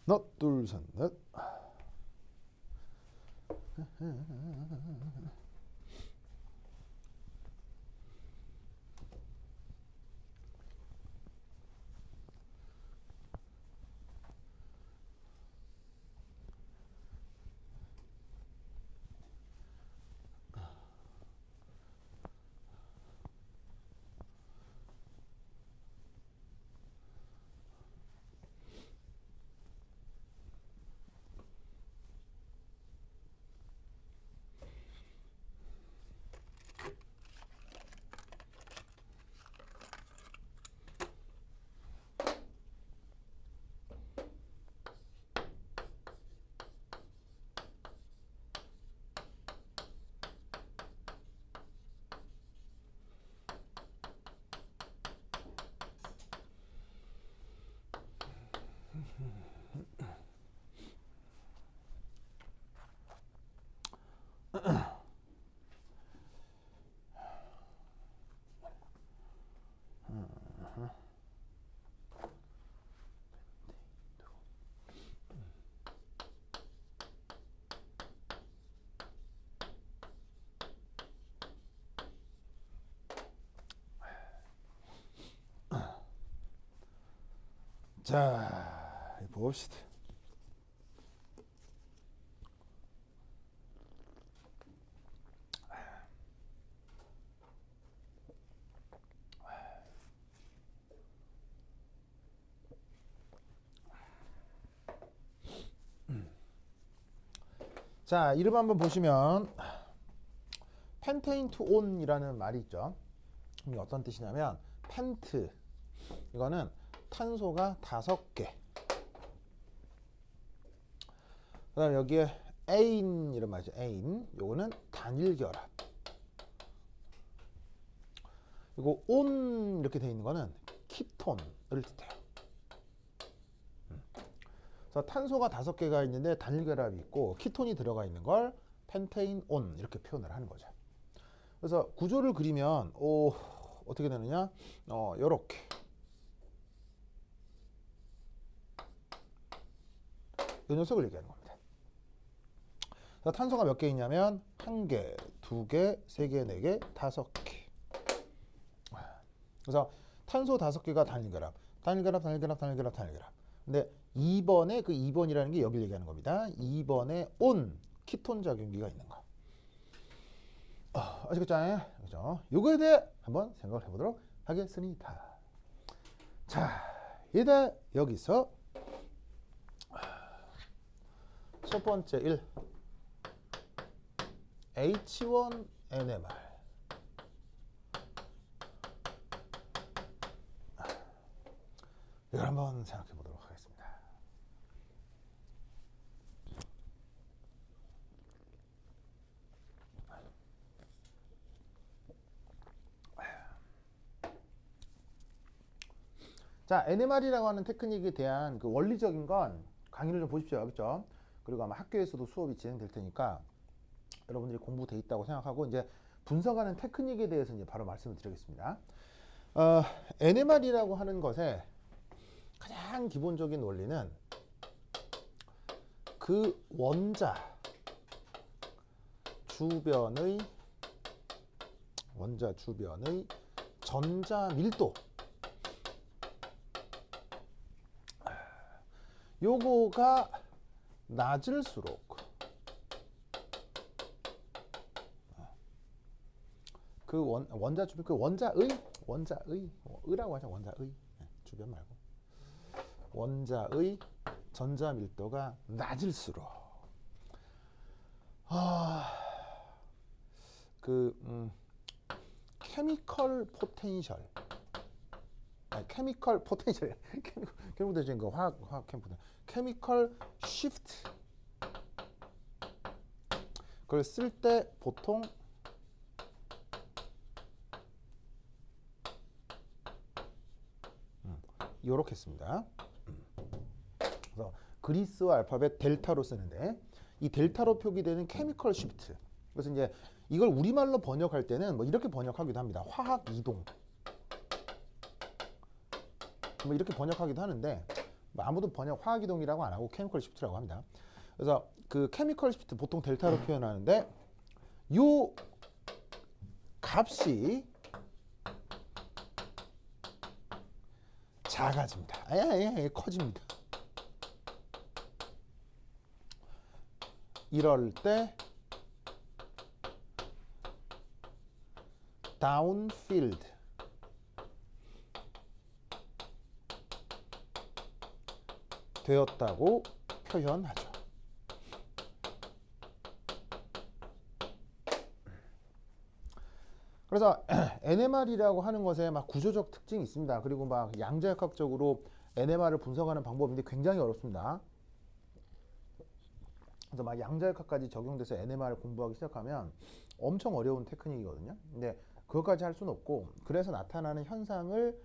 하나, 둘, 셋, 넷. 자, 봅시다. 자, 이름 한번 보시면 펜테인 투 온이라는 말이 있죠. 이게 어떤 뜻이냐면 펜트, 이거는 탄소가 5개. 그 다음에 여기에 에인 이런 말이죠. 에인, 요거는 단일 결합. 그리고 온 이렇게 되어 있는 거는 키톤을 뜻해요. 그래서 탄소가 5개가 있는데 단일 결합이 있고 키톤이 들어가 있는 걸 펜테인 온 이렇게 표현을 하는 거죠. 그래서 구조를 그리면 어떻게 되느냐? 요렇게 이 녀석을 얘기하는 겁니다. 그래서 탄소가 몇 개 있냐면 1개, 2개, 3개, 4개, 5개. 그래서 탄소 5개가 단일결합, 단일결합, 단일결합, 단일결합, 단일결합. 근데 2번에 그 2번이라는 게 여기를 얘기하는 겁니다. 2번에 온 키톤 작용기가 있는 거. 아시겠죠? 그죠? 요거에 대해 한번 생각을 해보도록 하겠습니다. 자, 이제 여기서 첫 번째 1 H1NMR 이걸 한번 생각해 보도록 하겠습니다. 자, NMR이라고 하는 테크닉에 대한 그 원리적인 건 강의를 좀 보십시오. 그렇죠? 그리고 아마 학교에서도 수업이 진행될 테니까 여러분들이 공부돼 있다고 생각하고 이제 분석하는 테크닉에 대해서 이제 바로 말씀을 드리겠습니다. NMR이라고 하는 것의 가장 기본적인 원리는 그 원자 주변의 전자 밀도, 요거가 낮을수록 그 원자 주변, 그 원자의 의라고 하죠. 원자의 주변 말고 원자의 전자 밀도가 낮을수록 케미컬 포텐셜, 케미컬 포텐셜, 결국 대신 그 화학 캠프, 케미컬 쉬프트, 그걸 쓸 때 보통 요렇게 씁니다. 그래서 그리스어 알파벳 델타로 쓰는데 이 델타로 표기되는 케미컬 쉬프트, 그래서 이제 이걸 우리말로 번역할 때는 뭐 이렇게 번역하기도 합니다. 화학 이동, 뭐 이렇게 번역하기도 하는데 뭐 아무도 번역 화학이동이라고 안 하고 케미컬 시프트라고 합니다. 그래서 그 케미컬 시프트 보통 델타로 표현하는데 요 값이 작아집니다. 커집니다. 이럴 때 downfield 되었다고 표현하죠. 그래서 NMR이라고 하는 것에 막 구조적 특징이 있습니다. 그리고 막 양자역학적으로 NMR을 분석하는 방법인데 굉장히 어렵습니다. 그래서 막 양자역학까지 적용돼서 NMR을 공부하기 시작하면 엄청 어려운 테크닉이거든요. 근데 그것까지 할 수는 없고, 그래서 나타나는 현상을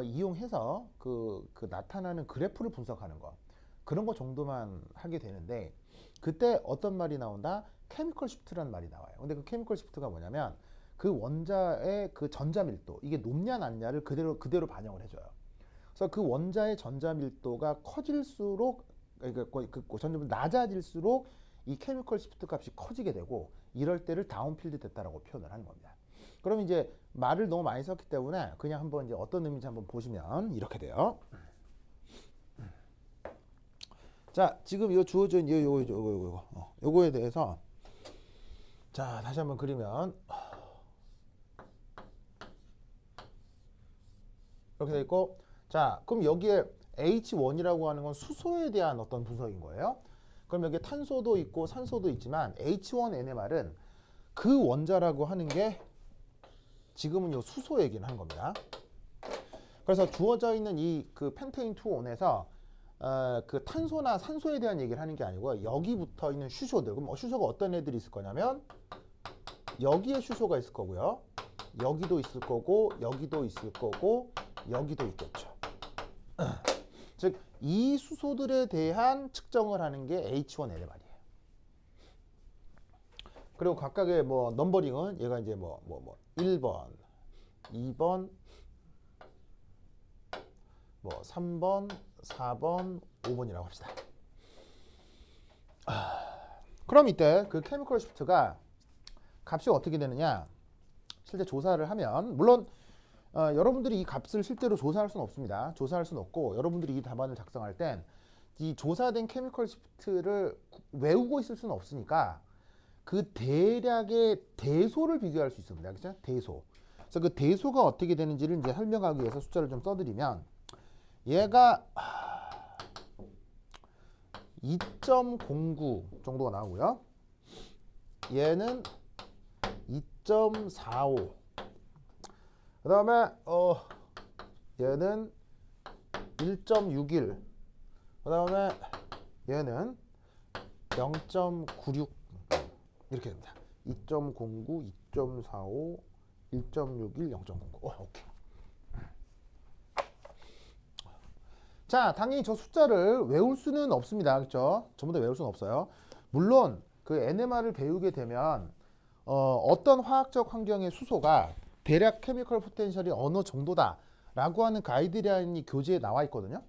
이용해서 그 나타나는 그래프를 분석하는 거, 그런 거 정도만 하게 되는데, 그때 어떤 말이 나온다? 케미컬 시프트라는 말이 나와요. 근데 그 케미컬 시프트가 뭐냐면 그 원자의 그 전자 밀도, 이게 높냐 낮냐를 그대로 반영을 해줘요. 그래서 그 원자의 전자 밀도가 커질수록, 그 전자밀도 낮아질수록 이 케미컬 시프트 값이 커지게 되고, 이럴 때를 다운필드 됐다라고 표현을 하는 겁니다. 그럼 이제 말을 너무 많이 썼기 때문에 그냥 한번 이제 어떤 의미인지 한번 보시면 이렇게 돼요. 자, 지금 이 주어져 있는 요거에 대해서 자, 다시 한번 그리면 이렇게 돼 있고, 자, 그럼 여기에 H1이라고 하는 건 수소에 대한 어떤 분석인 거예요. 그럼 여기에 탄소도 있고 산소도 있지만 H1NMR은 그 원자라고 하는 게 지금은 요 수소 얘기는 하는 겁니다. 그래서 주어져 있는 이 그 펜테인 2온에서 그 탄소나 산소에 대한 얘기를 하는 게 아니고, 여기 붙어 있는 수소들, 그럼 수소가 어떤 애들이 있을 거냐면 여기에 수소가 있을 거고요, 여기도 있을 거고, 여기도 있을 거고, 여기도 있겠죠. 즉 이 수소들에 대한 측정을 하는 게 H1NMR이에요. 그리고 각각의 뭐 넘버링은 얘가 이제 뭐 1번, 2번, 뭐 3번, 4번, 5번이라고 합시다. 그럼 이때 그 케미컬 시프트가 값이 어떻게 되느냐? 실제 조사를 하면, 물론 여러분들이 이 값을 실제로 조사할 수는 없습니다. 조사할 수는 없고, 여러분들이 이 답안을 작성할 땐 이 조사된 케미컬 시프트를 외우고 있을 수는 없으니까 그 대략의 대소를 비교할 수 있습니다. 그렇죠? 대소. 그래서 그 대소가 어떻게 되는지를 이제 설명하기 위해서 숫자를 좀 써드리면, 얘가 2.09 정도가 나오고요, 얘는 2.45, 그 다음에 얘는 1.61, 그 다음에 얘는 0.96 이렇게 됩니다. 2.09, 2.45, 1.61, 0.09. 오케이. 자, 당연히 저 숫자를 외울 수는 없습니다. 그렇죠? 전부 다 외울 수는 없어요. 물론 그 NMR을 배우게 되면 어떤 화학적 환경의 수소가 대략 케미컬 포텐셜이 어느 정도다 라고 하는 가이드라인이 교재에 나와 있거든요.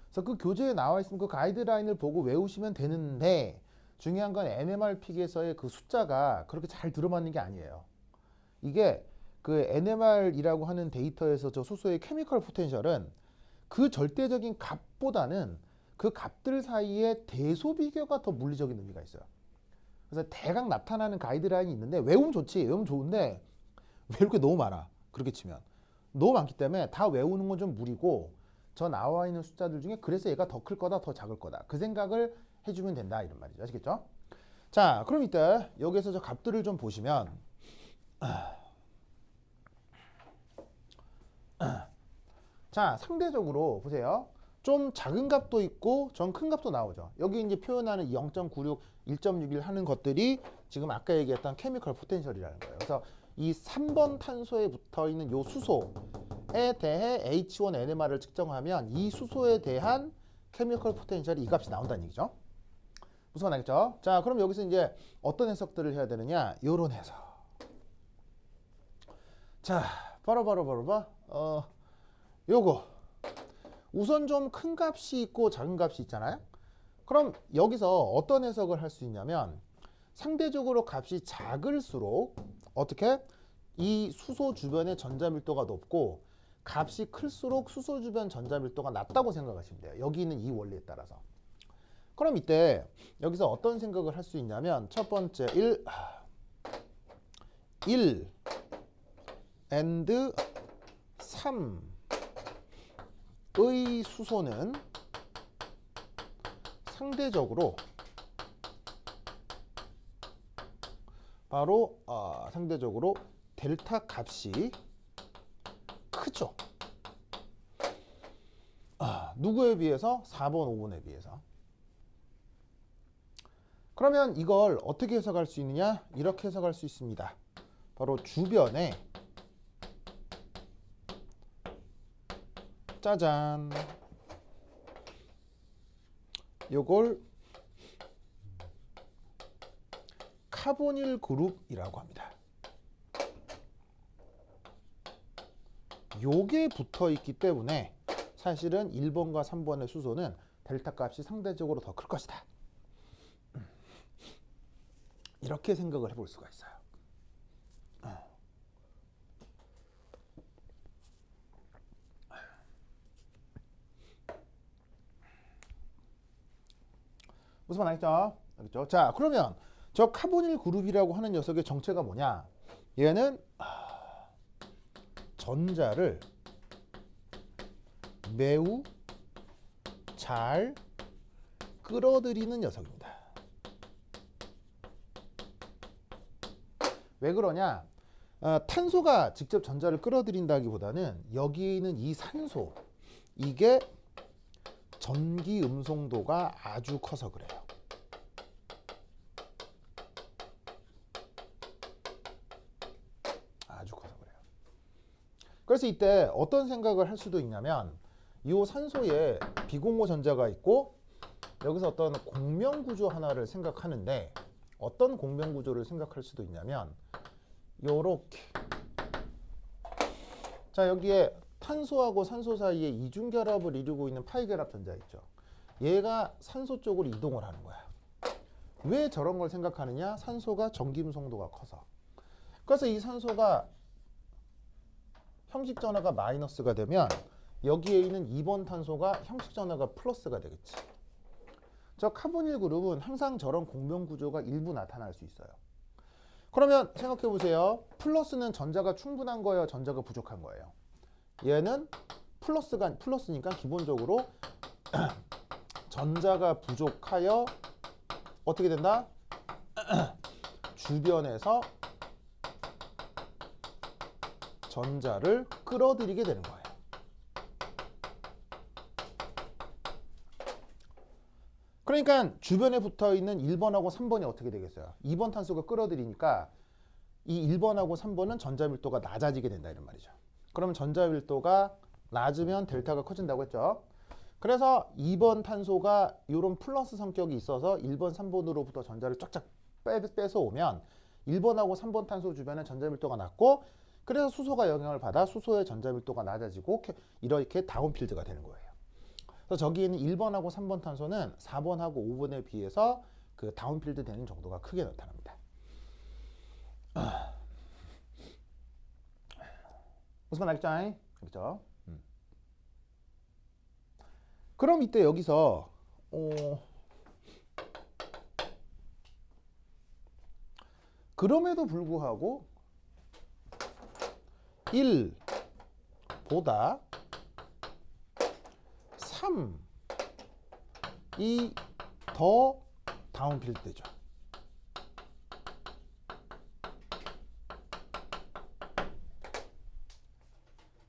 그래서 그 교재에 나와 있으면 그 가이드라인을 보고 외우시면 되는데, 중요한 건 NMR 픽에서의 그 숫자가 그렇게 잘 들어맞는 게 아니에요. 이게 그 NMR이라고 하는 데이터에서 저 수소의 케미컬 포텐셜은 그 절대적인 값보다는 그 값들 사이에 대소 비교가 더 물리적인 의미가 있어요. 그래서 대강 나타나는 가이드라인이 있는데, 외우면 좋지, 외우면 좋은데 외울 게 너무 많아. 그렇게 치면 너무 많기 때문에 다 외우는 건 좀 무리고, 저 나와 있는 숫자들 중에 그래서 얘가 더 클 거다, 더 작을 거다, 그 생각을 해주면 된다, 이런 말이죠. 아시겠죠? 자, 그럼 이때 여기에서 저 값들을 좀 보시면, 자, 상대적으로 보세요. 좀 작은 값도 있고 좀 큰 값도 나오죠. 여기 이제 표현하는 0.96, 1.61 하는 것들이 지금 아까 얘기했던 케미컬 포텐셜이라는 거예요. 그래서 이 3번 탄소에 붙어 있는 요 수소에 대해 H1NMR을 측정하면 이 수소에 대한 케미컬 포텐셜이 이 값이 나온다는 얘기죠. 무슨 말 알겠죠? 자, 그럼 여기서 이제 어떤 해석들을 해야 되느냐? 요런 해석. 자, 바로 요거 우선 좀 큰 값이 있고 작은 값이 있잖아요. 그럼 여기서 어떤 해석을 할 수 있냐면 상대적으로 값이 작을수록 어떻게 이 수소 주변의 전자밀도가 높고 값이 클수록 수소 주변 전자밀도가 낮다고 생각하시면 돼요. 여기 있는 이 원리에 따라서. 그럼 이때 여기서 어떤 생각을 할 수 있냐면 첫 번째 1 and 3의 수소는 상대적으로 바로 상대적으로 델타 값이 크죠. 누구에 비해서? 4번, 5번에 비해서. 그러면 이걸 어떻게 해석할 수 있느냐? 이렇게 해석할 수 있습니다. 바로 주변에 짜잔 요걸 카보닐 그룹이라고 합니다. 요게 붙어 있기 때문에 사실은 1번과 3번의 수소는 델타 값이 상대적으로 더 클 것이다. 이렇게 생각을 해볼 수가 있어요. 무슨 말 알겠죠? 알겠죠? 자, 그러면 저 카보닐 그룹이라고 하는 녀석의 정체가 뭐냐? 얘는 전자를 매우 잘 끌어들이는 녀석입니다. 왜 그러냐? 탄소가 직접 전자를 끌어들인다기보다는 여기 있는 이 산소, 이게 전기 음송도가 아주 커서 그래요. 아주 커서 그래요. 그래서 이때 어떤 생각을 할 수도 있냐면 이 산소에 비공호 전자가 있고 여기서 어떤 공명 구조 하나를 생각하는데 어떤 공명 구조를 생각할 수도 있냐면 요렇게 자 여기에 탄소하고 산소 사이에 이중결합을 이루고 있는 파이결합 전자 있죠. 얘가 산소 쪽으로 이동을 하는 거야. 왜 저런 걸 생각하느냐? 산소가 전기음성도가 커서. 그래서 이 산소가 형식 전하가 마이너스가 되면 여기에 있는 2번 탄소가 형식 전하가 플러스가 되겠지. 저 카보닐 그룹은 항상 저런 공명 구조가 일부 나타날 수 있어요. 그러면 생각해 보세요. 플러스는 전자가 충분한 거예요, 전자가 부족한 거예요? 얘는 플러스니까 기본적으로 전자가 부족하여 어떻게 된다? 주변에서 전자를 끌어들이게 되는 거예요. 그러니까 주변에 붙어 있는 1번하고 3번이 어떻게 되겠어요? 2번 탄소가 끌어들이니까 이 1번하고 3번은 전자 밀도가 낮아지게 된다 이런 말이죠. 그러면 전자 밀도가 낮으면 델타가 커진다고 했죠. 그래서 2번 탄소가 이런 플러스 성격이 있어서 1번, 3번으로부터 전자를 쫙쫙 빼서 오면 1번하고 3번 탄소 주변에 전자 밀도가 낮고 그래서 수소가 영향을 받아 수소의 전자 밀도가 낮아지고 이렇게 다운필드가 되는 거예요. 그래서 저기에는 1번하고 3번 탄소는 4번하고 5번에 비해서 그 다운필드 되는 정도가 크게 나타납니다. 무슨 말 알겠죠? 알겠죠? 그럼 이때 여기서 그럼에도 불구하고 1보다 3이 더 다운필드 되죠.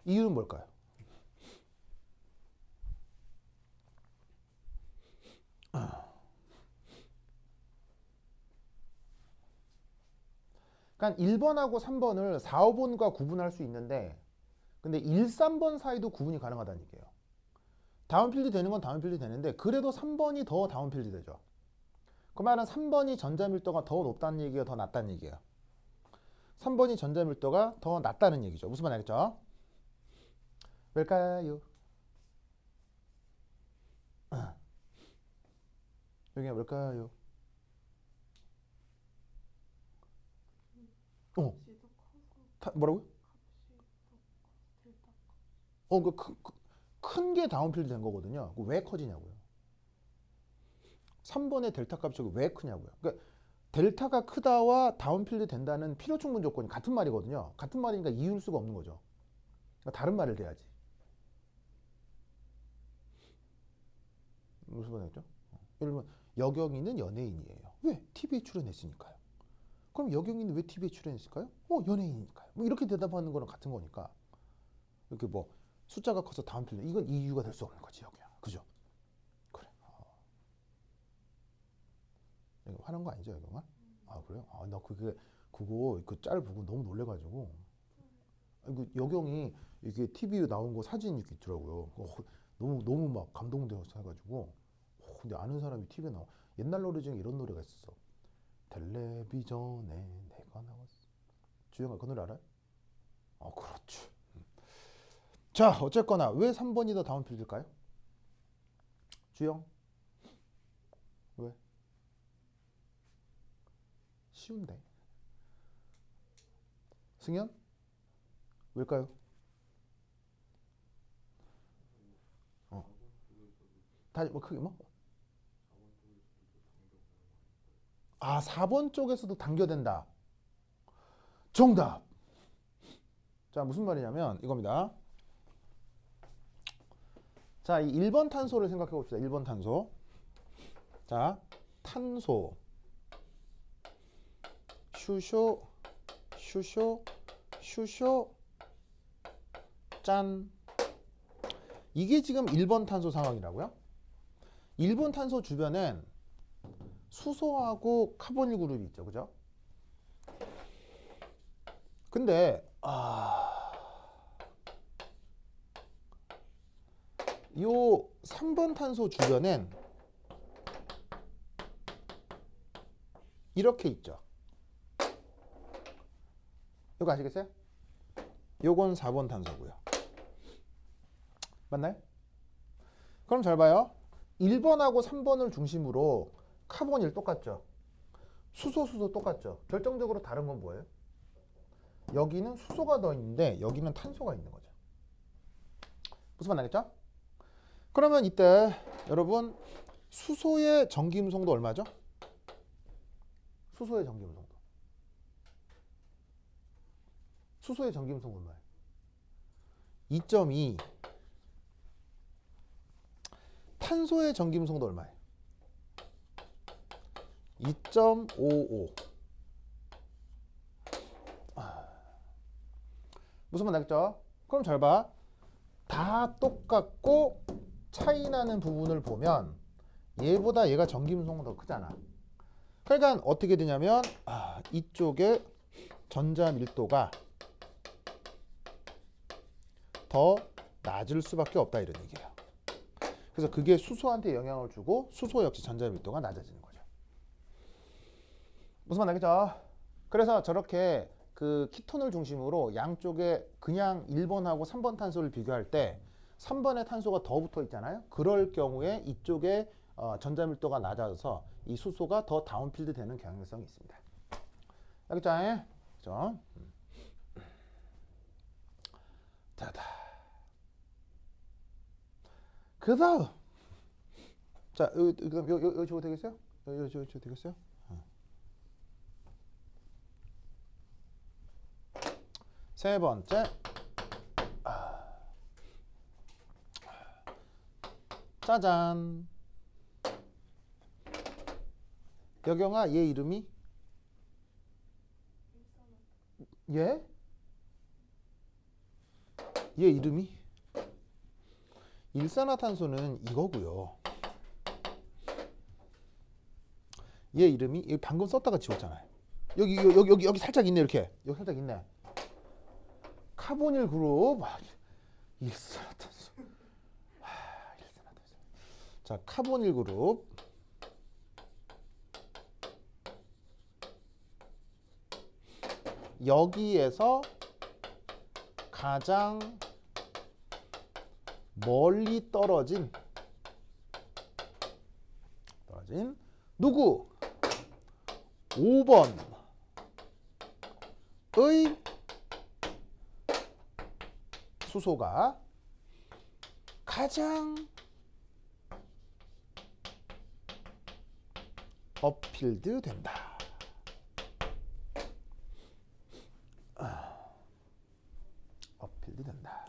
이유는 뭘까요? 그러니까 1번하고 3번을 4, 5번과 구분할 수 있는데 근데 1, 3번 사이도 구분이 가능하다는 얘기예요. 다운필드 되는 건 다운필드 되는데 그래도 3번이 더 다운필드 되죠. 그 말은 3번이 전자밀도가 더 높다는 얘기가 더 낮다는 얘기예요. 3번이 전자밀도가 더 낮다는 얘기죠. 무슨 말 알겠죠? 왜일까요? 여기가 뭘까요? 뭐라고요? 큰 게 다운필드 된 거거든요. 왜 커지냐고요. 3번의 델타 값이 왜 크냐고요. 그러니까 델타가 크다와 다운필드 된다는 필요 충분 조건이 같은 말이거든요. 같은 말이니까 이을 수가 없는 거죠. 그러니까 다른 말을 대야지. 무슨 말이죠? 예를 들면 여경이는 연예인이에요. 왜? TV에 출연했으니까요. 그럼 여경이는 왜 TV에 출연했을까요? 연예인이니까요. 뭐 이렇게 대답하는 거랑 같은 거니까. 이렇게 뭐 숫자가 커서 다운필드 이건 이유가 될 수 없는 거지 여기야. 그죠? 그래. 화난 거 아니죠 여경아? 아 그래요? 나 그거 그 짤 보고 너무 놀래가지고 그 여경이 이게 TV에 나온 거 사진이 이렇게 있더라고요. 너무 막 감동되어서 해가지고 근데 아는 사람이 TV에 나와. 옛날 노래 중에 이런 노래가 있었어. 텔레비전에 내가 나왔어. 주영아 그 노래 알아요? 그렇지. 자 어쨌거나 왜 3번이 더 다운필드일까요? 주영 왜? 쉬운데. 승현 왜일까요? 뭐 크게 뭐? 4번 쪽에서도 당겨된다. 정답. 자 무슨 말이냐면 이겁니다. 자, 이 1번 탄소를 생각해 봅시다. 1번 탄소. 자, 탄소. 슈쇼, 슈쇼, 슈쇼, 짠. 이게 지금 1번 탄소 상황이라고요? 1번 탄소 주변엔 수소하고 카보닐 그룹이 있죠. 그죠? 근데, 요 3번 탄소 주변엔 이렇게 있죠. 이거 아시겠어요? 요건 4번 탄소고요. 맞나요? 그럼 잘 봐요. 1번하고 3번을 중심으로 카본일 똑같죠. 수소 똑같죠. 결정적으로 다른 건 뭐예요? 여기는 수소가 더 있는데 여기는 탄소가 있는 거죠. 무슨 말 나겠죠? 그러면 이때 여러분 수소의 전기음성도 얼마죠? 수소의 전기음성도. 수소의 전기음성 얼마예요? 2.2. 탄소의 전기음성도 얼마예요? 2.55. 무슨 말 나겠죠? 그럼 잘 봐. 다 똑같고 차이 나는 부분을 보면 얘보다 얘가 전기음성은 더 크잖아. 그러니까 어떻게 되냐면 이쪽에 전자 밀도가 더 낮을 수밖에 없다 이런 얘기예요. 그래서 그게 수소한테 영향을 주고 수소 역시 전자 밀도가 낮아지는 거죠. 무슨 말 나겠죠? 그래서 저렇게 그 키톤을 중심으로 양쪽에 그냥 1번하고 3번 탄소를 비교할 때 3번의 탄소가 더 붙어 있잖아요. 그럴 경우에 이쪽에 전자 밀도가 낮아져서 이 수소가 더 다운필드 되는 경향성이 있습니다. 알겠죠? 그죠? 자다. 그 다음. 자, 여기 저거 되겠어요? 여기 저거 되겠어요? 세 번째. 짜잔. 여경아, 얘 이름이? 얘? 얘 이름이? 일산화탄소는 이거고요. 얘 이름이 방금 썼다가 지웠잖아요. 여기 살짝 있네 이렇게. 여기 살짝 있네. 카보닐 그룹. 일산화탄소. 일산화탄소. 자, 카보닐 그룹. 여기에서 가장 멀리 떨어진 가진 누구? 5번의 수소가 가장 어필드 된다. 어필드 된다.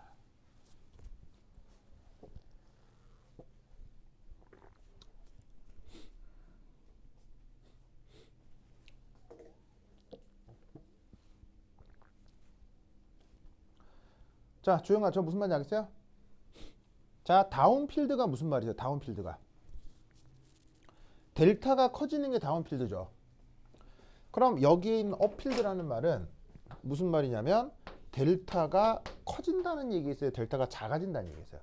자, 주영아, 저 무슨 말인지 알겠어요? 자, 다운필드가 무슨 말이죠? 다운필드가 델타가 커지는 게 다운필드죠. 그럼 여기에 있는 업필드라는 말은 무슨 말이냐면 델타가 커진다는 얘기 있어요? 델타가 작아진다는 얘기 있어요?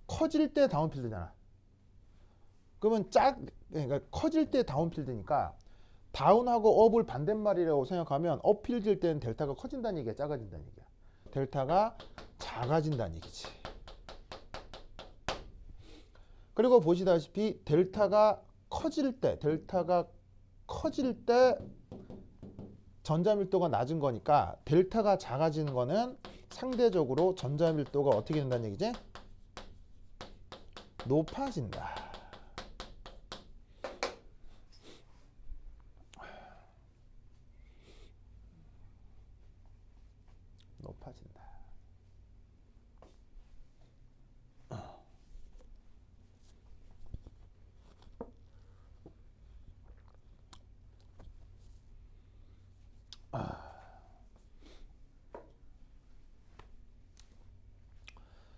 커질 때 다운필드잖아. 그러면 그러니까 커질 때 다운필드니까 다운하고 업을 반대말이라고 생각하면 업필드일 때는 델타가 커진다는 얘기야, 작아진다는 얘기야. 델타가 작아진다는 얘기지. 그리고 보시다시피 델타가 커질 때 전자밀도가 낮은 거니까 델타가 작아지는 거는 상대적으로 전자밀도가 어떻게 된다는 얘기지? 높아진다. 높아진다.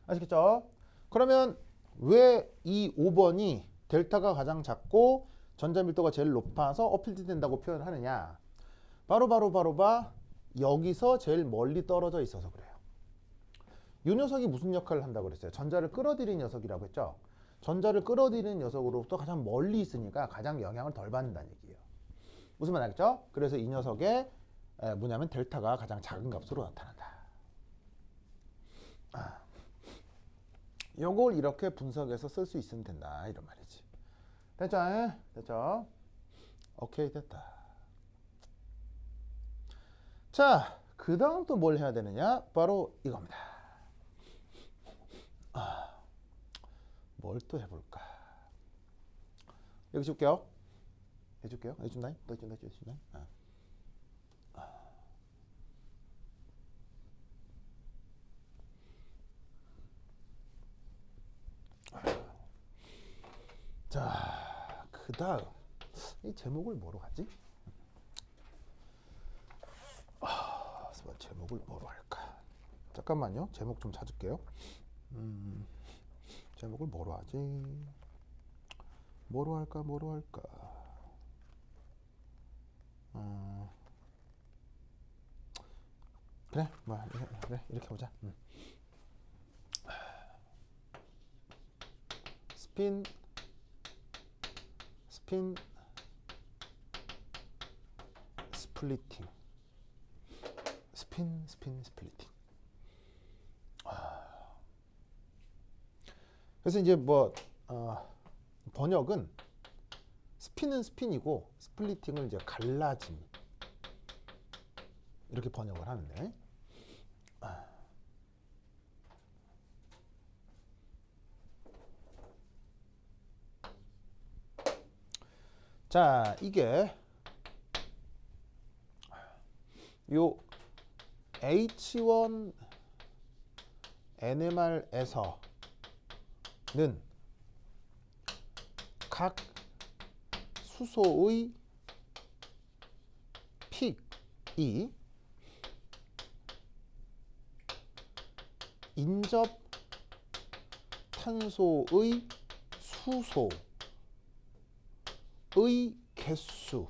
아시겠죠? 그러면 왜 이 5번이 델타가 가장 작고 전자밀도가 제일 높아서 어필드 된다고 표현하느냐? 바로 여기서 제일 멀리 떨어져 있어서 그래요. 이 녀석이 무슨 역할을 한다고 그랬어요? 전자를 끌어들이는 녀석이라고 했죠? 전자를 끌어들이는 녀석으로부터 가장 멀리 있으니까 가장 영향을 덜 받는다는 얘기예요. 무슨 말 알겠죠? 그래서 이 녀석의 뭐냐면 델타가 가장 작은 값으로 나타난다. 요걸 이렇게 분석해서 쓸 수 있으면 된다 이런 말이지. 됐죠? 됐죠? 오케이, 됐다. 자, 그 다음 또 뭘 해야 되느냐? 바로 이겁니다. 뭘 또 해볼까? 여기 줄게요. 해줄게요. 해준다잉? 또 해준다잉? 자, 그 다음 이 제목을 뭐로 하지? 제목을 뭐로 할까? 잠깐만요. 제목 좀 찾을게요. 제목을 뭐로 하지? 뭐로 할까? 그래, 그래, 이렇게 보자. 스핀 스플리팅. 스핀 스플리팅. 그래서 이제 번역은 스핀은 스핀이고 스플리팅은 이제 갈라짐 이렇게 번역을 하는데. 자, 이게 요 H1 NMR에서는 각 수소의 픽이 인접 탄소의 수소의 개수에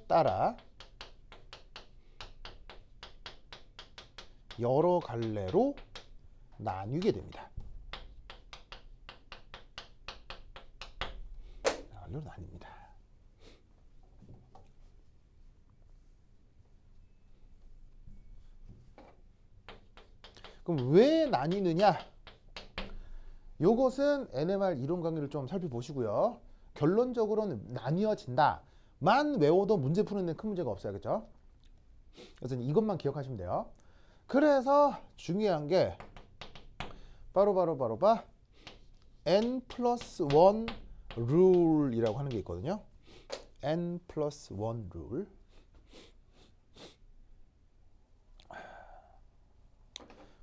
따라 여러 갈래로 나뉘게 됩니다. 갈래로 나뉩니다. 그럼 왜 나뉘느냐? 요것은 NMR 이론 강의를 좀 살펴보시고요. 결론적으로는 나뉘어진다만 외워도 문제 푸는 데 큰 문제가 없어요. 그렇죠? 그래서 이것만 기억하시면 돼요. 그래서 중요한 게 바로 n 플러스 1 룰이라고 하는 게 있거든요. n 플러스 1 룰.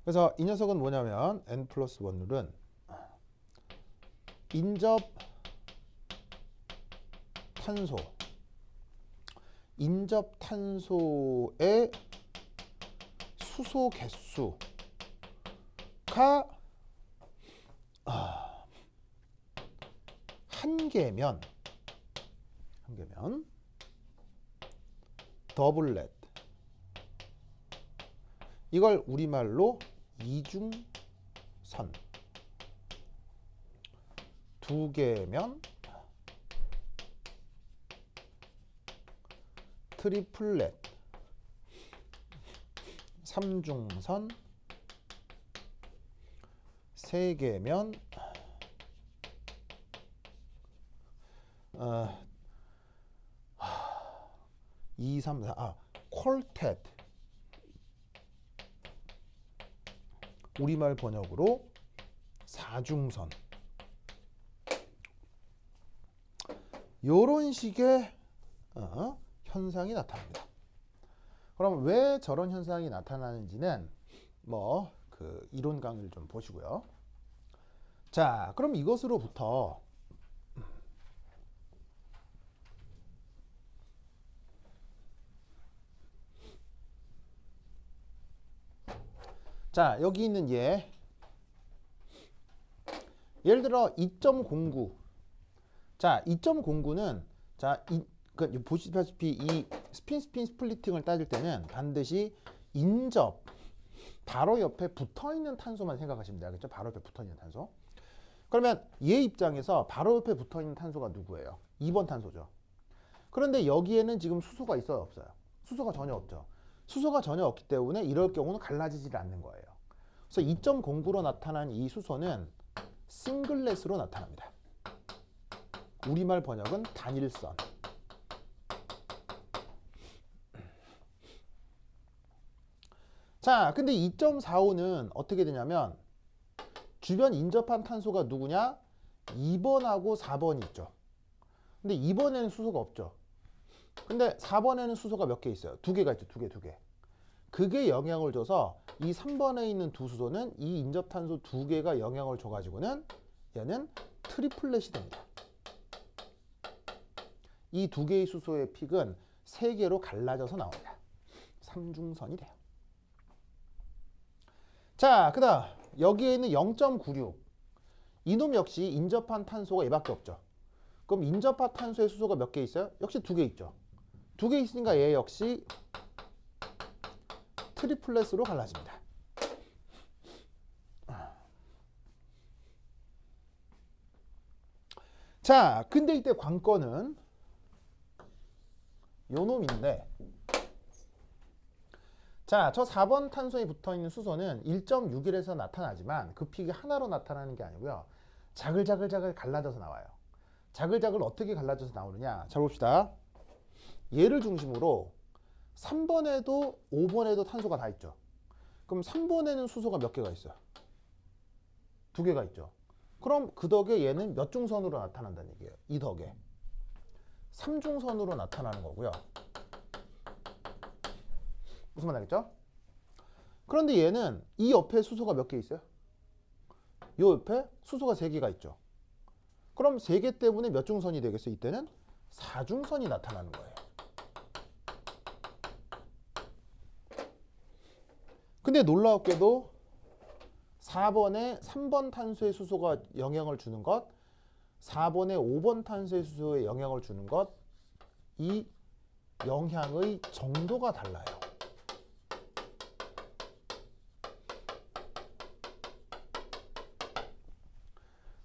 그래서 이 녀석은 뭐냐면 n 플러스 1 룰은 인접 탄소의 수소 개수가 한 개면 더블렛, 이걸 우리말로 이중선, 두 개면 트리플렛, 삼중선, 세 개면 2, 3, 4, 콜텟, 우리말 번역으로 사중선. 요런 식의 현상이 나타납니다. 그럼 왜 저런 현상이 나타나는지는 그 이론 강의를 좀 보시고요. 자, 그럼 이것으로부터 자, 여기 있는 예를 들어 2.09. 자, 2.09는 보시다시피 이 스핀 스플리팅을 따질 때는 반드시 인접 바로 옆에 붙어있는 탄소만 생각하시면 돼요. 그렇죠? 바로 옆에 붙어있는 탄소. 그러면 얘 입장에서 바로 옆에 붙어있는 탄소가 누구예요? 2번 탄소죠. 그런데 여기에는 지금 수소가 있어요? 없어요? 수소가 전혀 없죠. 수소가 전혀 없기 때문에 이럴 경우는 갈라지질 않는 거예요. 그래서 2.09로 나타난 이 수소는 싱글렛으로 나타납니다. 우리말 번역은 단일선. 자, 근데 2.45는 어떻게 되냐면 주변 인접한 탄소가 누구냐? 2번하고 4번이 있죠. 근데 2번에는 수소가 없죠. 근데 4번에는 수소가 몇 개 있어요? 2개가 있죠. 2개. 그게 영향을 줘서 이 3번에 있는 두 수소는 이 인접탄소 2개가 영향을 줘가지고는 얘는 트리플렛이 됩니다. 이 2개의 수소의 픽은 3개로 갈라져서 나옵니다. 삼중선이 돼요. 자, 그 다음 여기에 있는 0.96. 이놈 역시 인접한 탄소가 얘밖에 없죠. 그럼 인접한 탄소의 수소가 몇 개 있어요? 역시 2개 있죠. 2개 있으니까 얘 역시 트리플렛으로 갈라집니다. 자, 근데 이때 관건은 요 놈인데, 자, 저 4번 탄소에 붙어있는 수소는 1.61에서 나타나지만 그 픽이 하나로 나타나는 게 아니고요. 자글자글 갈라져서 나와요. 자글자글 어떻게 갈라져서 나오느냐? 잘 봅시다. 얘를 중심으로 3번에도 5번에도 탄소가 다 있죠. 그럼 3번에는 수소가 몇 개가 있어요? 2개가 있죠. 그럼 그 덕에 얘는 몇 중선으로 나타난다는 얘기예요. 이 덕에 3중선으로 나타나는 거고요. 무슨 말 알겠죠? 그런데 얘는 이 옆에 수소가 몇 개 있어요? 이 옆에 수소가 3개가 있죠. 그럼 3개 때문에 몇 중선이 되겠어요? 이때는 4중선이 나타나는 거예요. 근데 놀랍게도 4번에 3번 탄소의 수소가 영향을 주는 것, 4번에 5번 탄소의 수소에 영향을 주는 것, 이 영향의 정도가 달라요.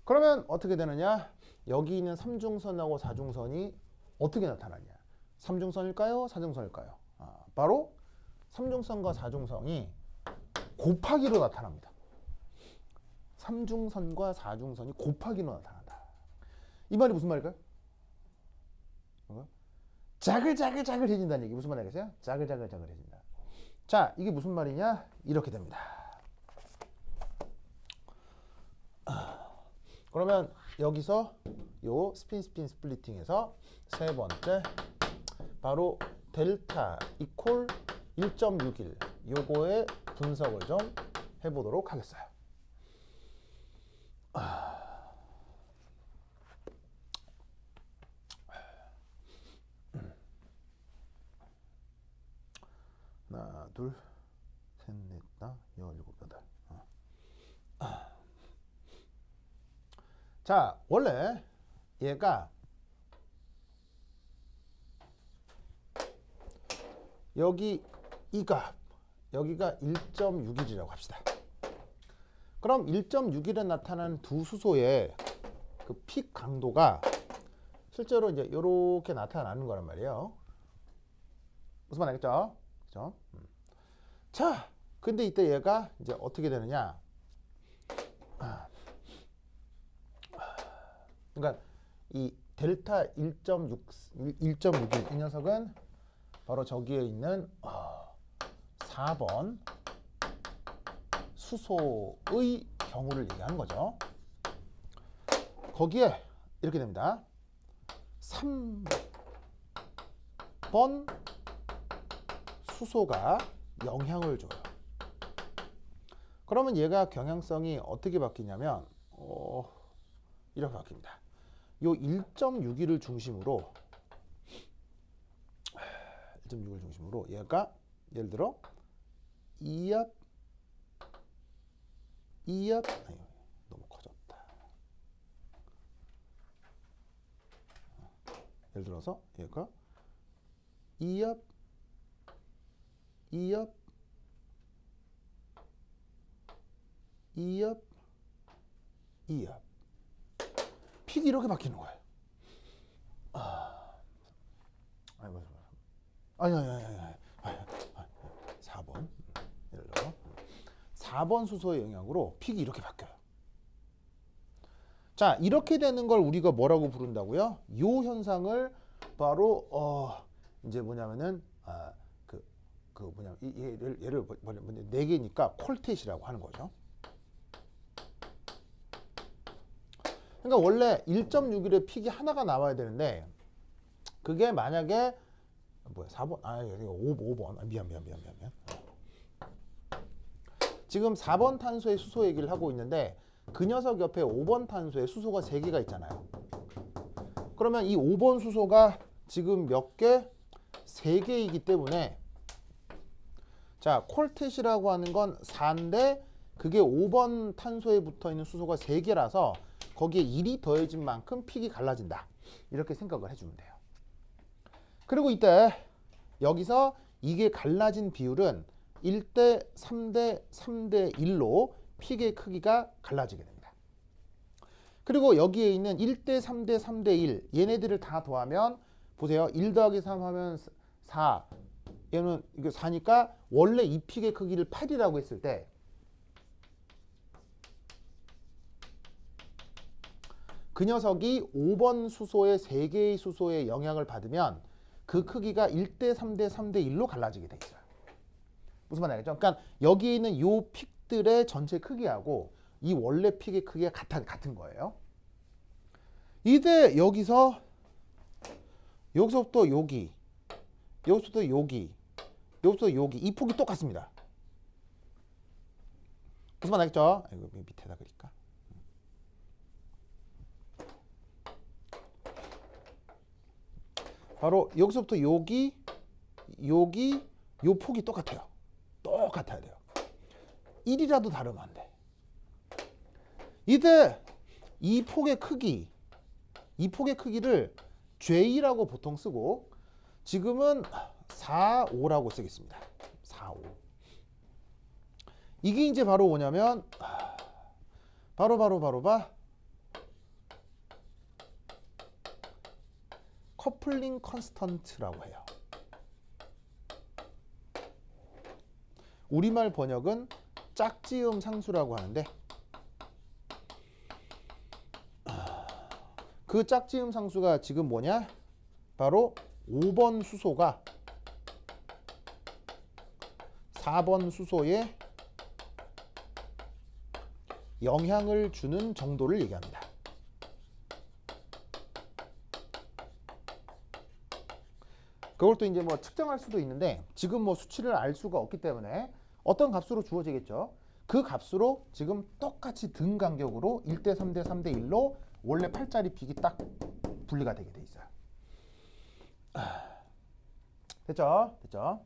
그러면 어떻게 되느냐? 여기 있는 3중선하고 4중선이 어떻게 나타나냐? 3중선일까요? 4중선일까요? 바로 3중선과 4중선이 곱하기로 나타납니다. 3중선과 4중선이 곱하기로 나타난다. 이 말이 무슨 말일까요? 자글자글자글해진다는 얘기. 무슨 말이겠어요? 자글자글자글해진다. 자, 이게 무슨 말이냐? 이렇게 됩니다. 그러면 여기서 요 스핀 스플리팅에서 세 번째 바로 델타 이퀄 1.61 요거의 분석을 좀 해보도록 하겠어요. 하나, 둘, 셋, 넷, 다, 여, 일곱, 여덟. 자, 원래 얘가 여기 이 값, 여기가 1.61이라고 합시다. 그럼 1.61에 나타나는 두 수소의 그 픽 강도가 실제로 이제 이렇게 나타나는 거란 말이에요. 무슨 말 알겠죠? 그죠? 자, 근데 이때 얘가 이제 어떻게 되느냐? 그러니까 이 델타 1.61 이 녀석은 바로 저기에 있는 4번 수소의 경우를 얘기하는 거죠. 거기에 이렇게 됩니다. 3번 수소가 영향을 줘요. 그러면 얘가 경향성이 어떻게 바뀌냐면 이렇게 바뀝니다. 요 1.61을 중심으로 얘가 예를 들어 2합 아니 너무 커졌다. 예를 들어서 얘가 2합 픽이 이렇게 바뀌는 거예요. 아니 4번 예를 들어 4번 수소의 영향으로 픽이 이렇게 바뀌어요. 자, 이렇게 되는 걸 우리가 뭐라고 부른다고요? 이 현상을 바로 이제 뭐냐면은 얘를 네 개니까 콜텟이라고 하는 거죠. 그러니까 원래 1.61의 픽이 하나가 나와야 되는데 그게 만약에 4번 5번 미안. 지금 4번 탄소의 수소 얘기를 하고 있는데 그 녀석 옆에 5번 탄소에 수소가 3개가 있잖아요. 그러면 이 5번 수소가 지금 몇 개? 3개이기 때문에 자, 콜텟이라고 하는 건 4인데 그게 5번 탄소에 붙어 있는 수소가 3개라서 거기에 1이 더해진 만큼 픽이 갈라진다. 이렇게 생각을 해주면 돼요. 그리고 이때 여기서 이게 갈라진 비율은 1대 3대 3대 1로 픽의 크기가 갈라지게 됩니다. 그리고 여기에 있는 1대 3대 3대 1 얘네들을 다 더하면 보세요. 1 더하기 3 하면 4 얘는 이게 4니까 원래 이 픽의 크기를 8이라고 했을 때 그 녀석이 5번 수소의 3개의 수소의 영향을 받으면 그 크기가 1대 3대 3대 1로 갈라지게 돼 있어요. 무슨 말인지 알겠죠? 그러니까 여기 있는 이 픽들의 전체 크기하고 이 원래 픽의 크기가 같은 거예요. 이때 여기서부터 여기, 여기서부터 여기, 여기서부터 여기 이 폭이 똑같습니다. 무슨 말 알겠죠? 이거 밑에다 그릴까? 바로 여기서부터 여기 요 폭이 똑같아요. 똑같아야 돼요. 1이라도 다르면 안 돼. 이때 이 폭의 크기를 J라고 보통 쓰고 지금은 4, 5라고 쓰겠습니다. 4, 5. 이게 이제 바로 뭐냐면 바로 커플링 컨스턴트라고 해요. 우리말 번역은 짝지음 상수라고 하는데 그 짝지음 상수가 지금 뭐냐? 바로 5번 수소가 4번 수소에 영향을 주는 정도를 얘기합니다. 그걸 또 이제 뭐 측정할 수도 있는데 지금 뭐 수치를 알 수가 없기 때문에 어떤 값으로 주어지겠죠. 그 값으로 지금 똑같이 등 간격으로 1대 3대 3대 1로 원래 8짜리 빅이 딱 분리가 되게 돼 있어요. 됐죠? 됐죠?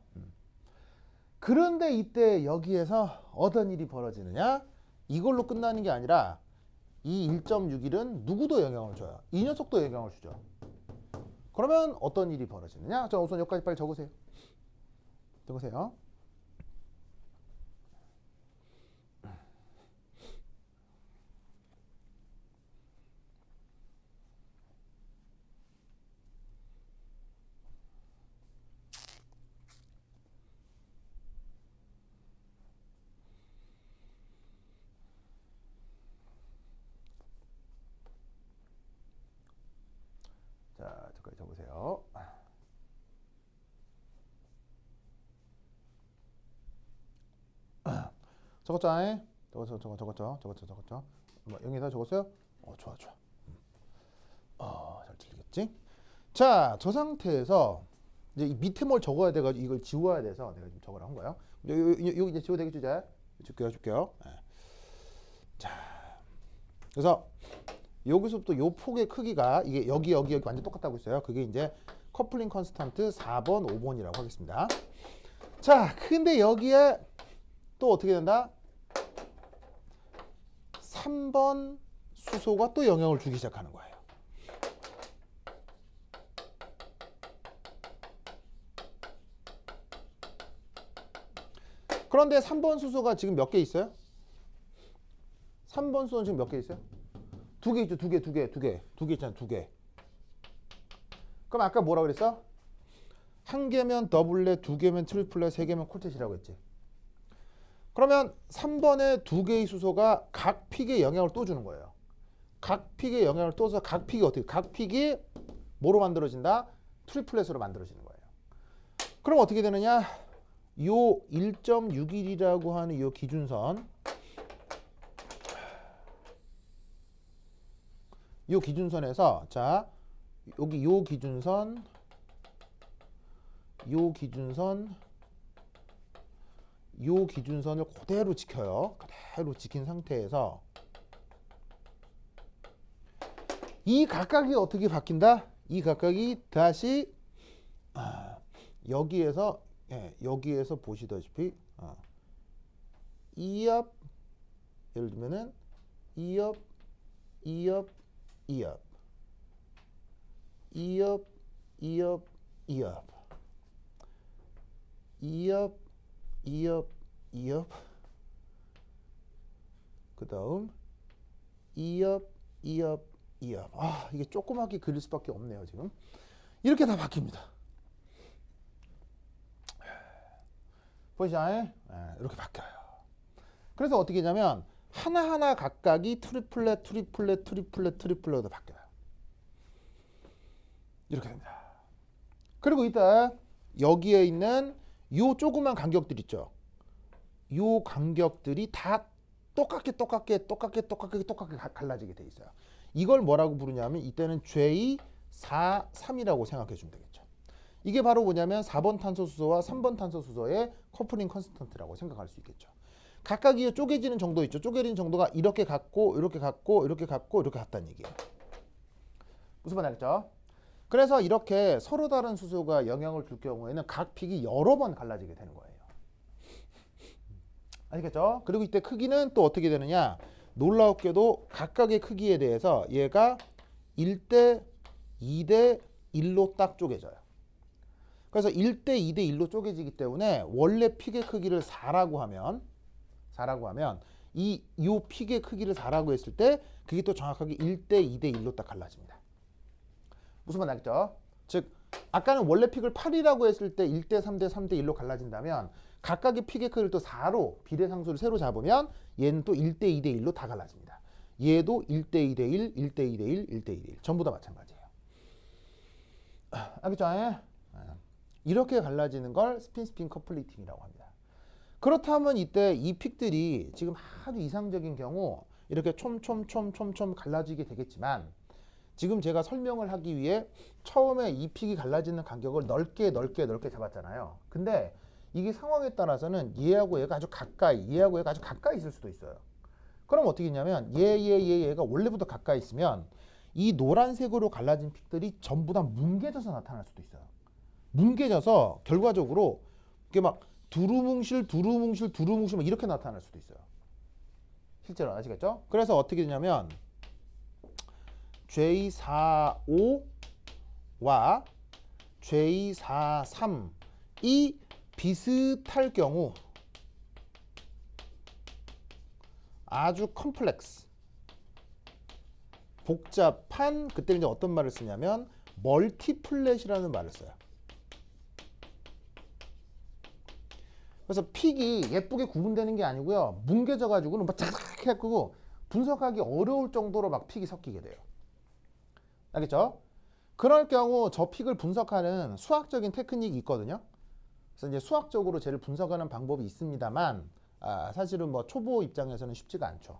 그런데 이때 여기에서 어떤 일이 벌어지느냐? 이걸로 끝나는 게 아니라 이 1.61은 누구도 영향을 줘요. 이 녀석도 영향을 주죠. 그러면 어떤 일이 벌어지느냐? 자, 우선 여기까지 빨리 적으세요. 적으세요. 자, 저까지 적으세요. 적었죠? 적었죠? 뭐, 여기다 적었어요? 좋아. 잘 들리겠지? 자, 저 상태에서 이제 이 밑에 뭘 적어야 돼가지고 이걸 지워야 돼서 내가 지금 적으라 한 거예요. 여기 이제 지워 되겠죠, 이제? 줄게요. 네. 자, 그래서 여기서부터 요 폭의 크기가 이게 여기 완전 똑같다고 했어요. 그게 이제 커플링 컨스턴트 4번, 5번이라고 하겠습니다. 자, 근데 여기에 또 어떻게 된다? 3번 수소가 또 영향을 주기 시작하는 거예요. 그런데 3번 수소가 지금 몇 개 있어요? 3번 수소는 지금 몇 개 있어요? 2개 있죠. 2개 있잖아. 2개. 그럼 아까 뭐라고 그랬어? 1개면 더블렛, 2개면 트리플렛, 3개면 콜텟이라고 했지. 그러면 3번에 2개의 수소가 각 픽에 영향을 또 주는 거예요. 각 픽에 영향을 또서 각 픽이 어떻게? 각 픽이 뭐로 만들어진다? 트리플렛으로 만들어지는 거예요. 그럼 어떻게 되느냐? 요 1.61이라고 하는 요 기준선, 요 기준선에서 자 여기 요 기준선을 그대로 지켜요. 그대로 지킨 상태에서 이 각각이 어떻게 바뀐다? 이 각각이 다시 여기에서 보시다시피 2옆, 예를 들면은 2옆 2옆 2옆 2옆 2옆 2옆 2옆 2옆 2옆 그 다음 2옆 2옆 2옆. 이게 조그맣게 그릴 수밖에 없네요. 지금 이렇게 다 바뀝니다. 보이시죠? 이렇게 바뀌어요. 그래서 어떻게 하냐면 하나하나 각각이 트리플렛으로 바뀌어요. 이렇게 됩니다. 그리고 이따 여기에 있는 요 조그만 간격들 있죠. 요 간격들이 다 똑같게 갈라지게 돼 있어요. 이걸 뭐라고 부르냐면 이때는 J43이라고 생각해 주면 되겠죠. 이게 바로 뭐냐면 4번 탄소 수소와 3번 탄소 수소의 커플링 컨스턴트라고 생각할 수 있겠죠. 각각이 쪼개지는 정도 있죠. 쪼개지는 정도가 이렇게 같고 이렇게 같다는 얘기예요. 무슨 말 알겠죠? 그래서 이렇게 서로 다른 수소가 영향을 줄 경우에는 각 픽이 여러 번 갈라지게 되는 거예요. 아시겠죠? 그리고 이때 크기는 또 어떻게 되느냐? 놀라웠게도 각각의 크기에 대해서 얘가 1대 2대 1로 딱 쪼개져요. 그래서 1대 2대 1로 쪼개지기 때문에 원래 픽의 크기를 4라고 하면 이 픽의 크기를 4라고 했을 때 그게 또 정확하게 1대 2대 1로 딱 갈라집니다. 무슨 말 알겠죠? 즉 아까는 원래 픽을 8이라고 했을 때 1대 3대 3대 1로 갈라진다면 각각의 픽의 크기를 또 4로 비례상수를 새로 잡으면 얘는 또 1대 2대 1로 다 갈라집니다. 얘도 1대1대 1, 1대2대 1, 1대2대 1 전부 다 마찬가지예요. 알겠죠? 이렇게 갈라지는 걸 스핀 커플리팅이라고 합니다. 그렇다면 이때 이 픽들이 지금 아주 이상적인 경우 이렇게 촘촘촘촘촘 갈라지게 되겠지만 지금 제가 설명을 하기 위해 처음에 이 픽이 갈라지는 간격을 넓게 잡았잖아요. 근데 이게 상황에 따라서는 얘하고 얘가 아주 가까이, 얘하고 얘가 아주 가까이 있을 수도 있어요. 그럼 어떻게 했냐면 얘가 원래부터 가까이 있으면 이 노란색으로 갈라진 픽들이 전부 다 뭉개져서 나타날 수도 있어요. 뭉개져서 결과적으로 이게 막 두루뭉실 막 이렇게 나타날 수도 있어요. 실제로 아시겠죠? 그래서 어떻게 되냐면 J45와 J43이 비슷할 경우 아주 컴플렉스 복잡한 그때 이제 어떤 말을 쓰냐면 멀티플랫이라는 말을 써요. 그래서 픽이 예쁘게 구분되는 게 아니고요. 뭉개져 가지고는 막 자작하게 해고 분석하기 어려울 정도로 막 픽이 섞이게 돼요. 알겠죠? 그럴 경우 저 픽을 분석하는 수학적인 테크닉이 있거든요. 그래서 이제 수학적으로 쟤를 분석하는 방법이 있습니다만 사실은 뭐 초보 입장에서는 쉽지가 않죠.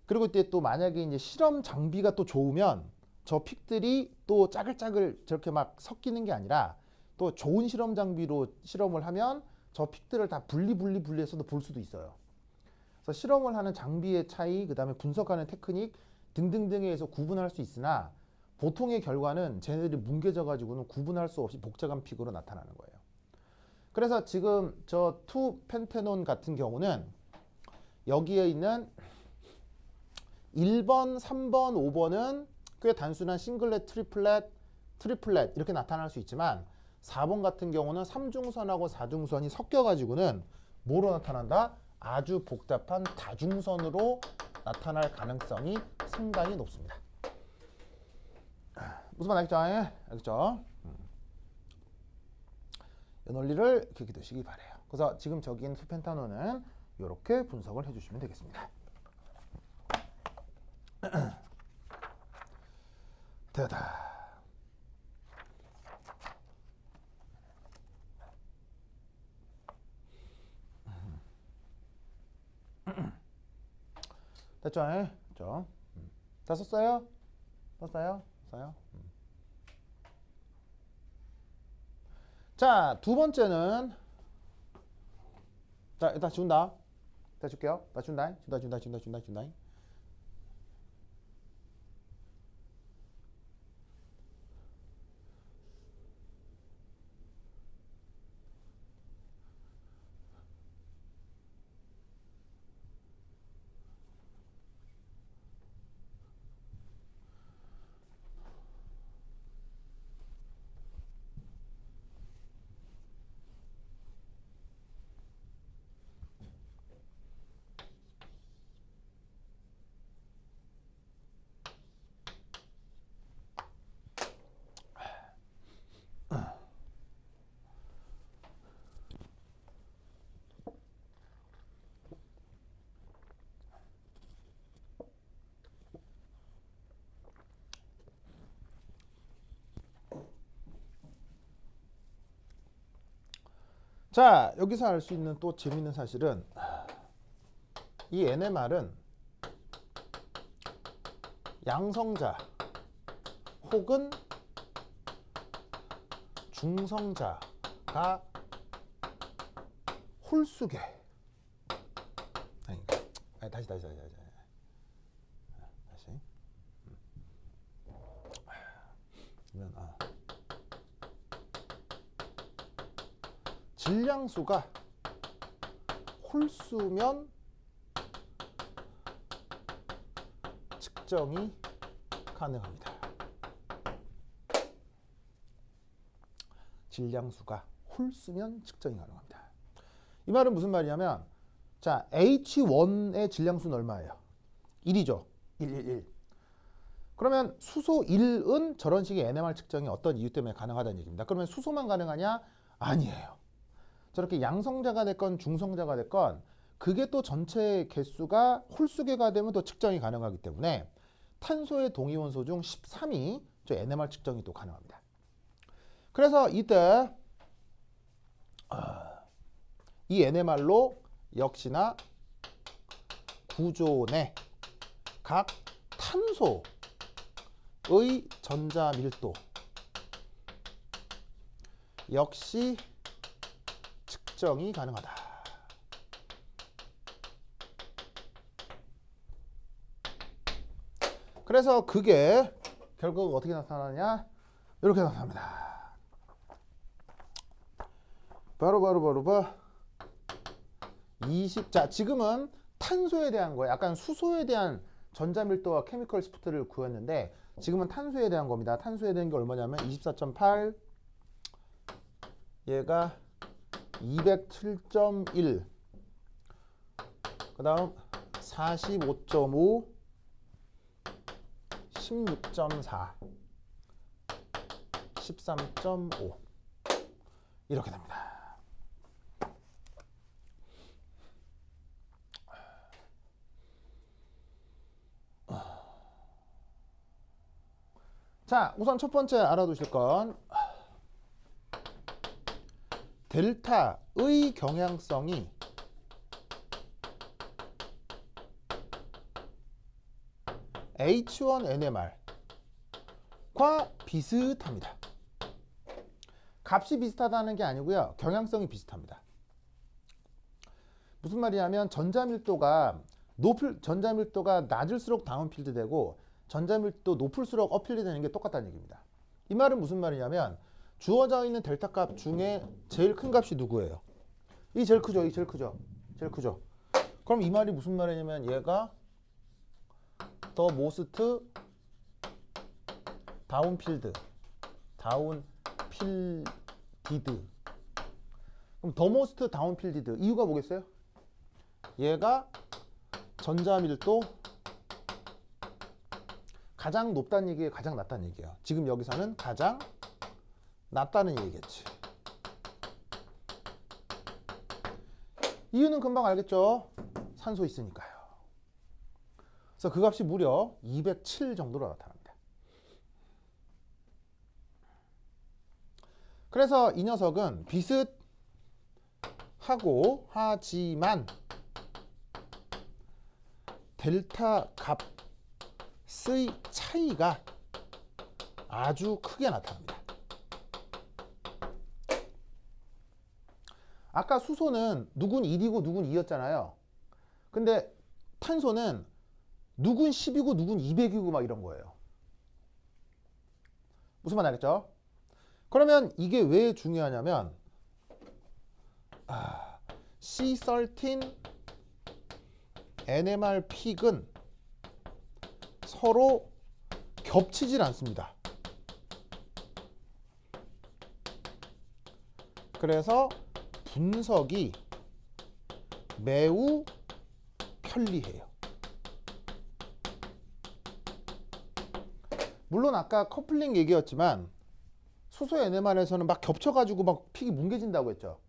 그리고 이때 또 만약에 이제 실험 장비가 또 좋으면 저 픽들이 또 짜글짜글 저렇게 막 섞이는 게 아니라 또 좋은 실험 장비로 실험을 하면 저 픽들을 다 분리해서도 볼 수도 있어요. 그래서 실험을 하는 장비의 차이, 그 다음에 분석하는 테크닉 등등등에 의해서 구분할 수 있으나 보통의 결과는 쟤네들이 뭉개져 가지고는 구분할 수 없이 복잡한 픽으로 나타나는 거예요. 그래서 지금 저 2펜테논 같은 경우는 여기에 있는 1번, 3번, 5번은 꽤 단순한 싱글렛, 트리플렛 이렇게 나타날 수 있지만 4번 같은 경우는 3중선하고 4중선이 섞여가지고는 뭐로 나타난다? 아주 복잡한 다중선으로 나타날 가능성이 상당히 높습니다. 무슨 말 알겠죠? 알겠죠? 이 논리를 기억해 두시기 바래요. 그래서 지금 저기 있는 투펜타논은 이렇게 분석을 해주시면 되겠습니다. 되다. 됐죠? 됐죠? 다 썼어요? 썼어요? 자, 두 번째는 자, 일단 준다. 다 줄게요. 다 준다. 준다. 자, 여기서 알 수 있는 또 재미있는 사실은 이 NMR은 양성자 혹은 중성자가 홀수계 다시 질량수가 홀수면 측정이 가능합니다. 질량수가 홀수면 측정이 가능합니다. 이 말은 무슨 말이냐면 자, H1의 질량수는 얼마예요? 1이죠. 1. 그러면 수소 1은 저런 식의 NMR 측정이 어떤 이유 때문에 가능하다는 얘기입니다. 그러면 수소만 가능하냐? 아니에요. 저렇게 양성자가 됐건 중성자가 됐건 그게 또 전체 개수가 홀수계가 되면 또 측정이 가능하기 때문에 탄소의 동위원소 중 13위 저 NMR 측정이 또 가능합니다. 그래서 이때 이 NMR로 역시나 구조 내 각 탄소의 전자 밀도 역시 측정이 가능하다. 그래서 그게 결국 어떻게 나타나냐? 이렇게 나타납니다. 바로 20. 자, 지금은 탄소에 대한 거예요. 약간 수소에 대한 전자밀도와 케미컬 시프트를 구했는데 지금은 탄소에 대한 겁니다. 탄소에 대한 게 얼마냐면 24.8, 얘가 207.1, 그 다음 45.5, 16.4, 13.5 이렇게 됩니다. 자, 우선 첫 번째 알아두실 건 델타의 경향성이 H1NMR과 비슷합니다. 값이 비슷하다는 게 아니고요. 경향성이 비슷합니다. 무슨 말이냐면 전자밀도가 낮을수록 다운필드 되고 전자밀도 높을수록 업필드 되는 게 똑같다는 얘기입니다. 이 말은 무슨 말이냐면 주어져 있는 델타 값 중에 제일 큰 값이 누구예요? 이 제일 크죠. 이 제일 크죠. 제일 크죠. 그럼 이 말이 무슨 말이냐면 얘가 더 모스트 다운필드 그럼 더 모스트 다운필드 이유가 뭐겠어요? 얘가 전자밀도 가장 높다는 얘기예요, 가장 낮다는 얘기예요? 지금 여기서는 가장 낮다는 얘기겠지. 이유는 금방 알겠죠? 산소 있으니까요. 그래서 그 값이 무려 207 정도로 나타납니다. 그래서 이 녀석은 비슷하고 하지만 델타 값의 차이가 아주 크게 나타납니다. 아까 수소는 누군 1이고 누군 2였잖아요. 근데 탄소는 누군 10이고 누군 200이고 막 이런 거예요. 무슨 말 알겠죠? 그러면 이게 왜 중요하냐면 C13 NMR 픽은 서로 겹치질 않습니다. 그래서 분석이 매우 편리해요. 물론 아까 커플링 얘기였지만 수소 NMR에서는 막 겹쳐가지고 막 픽이 뭉개진다고 했죠.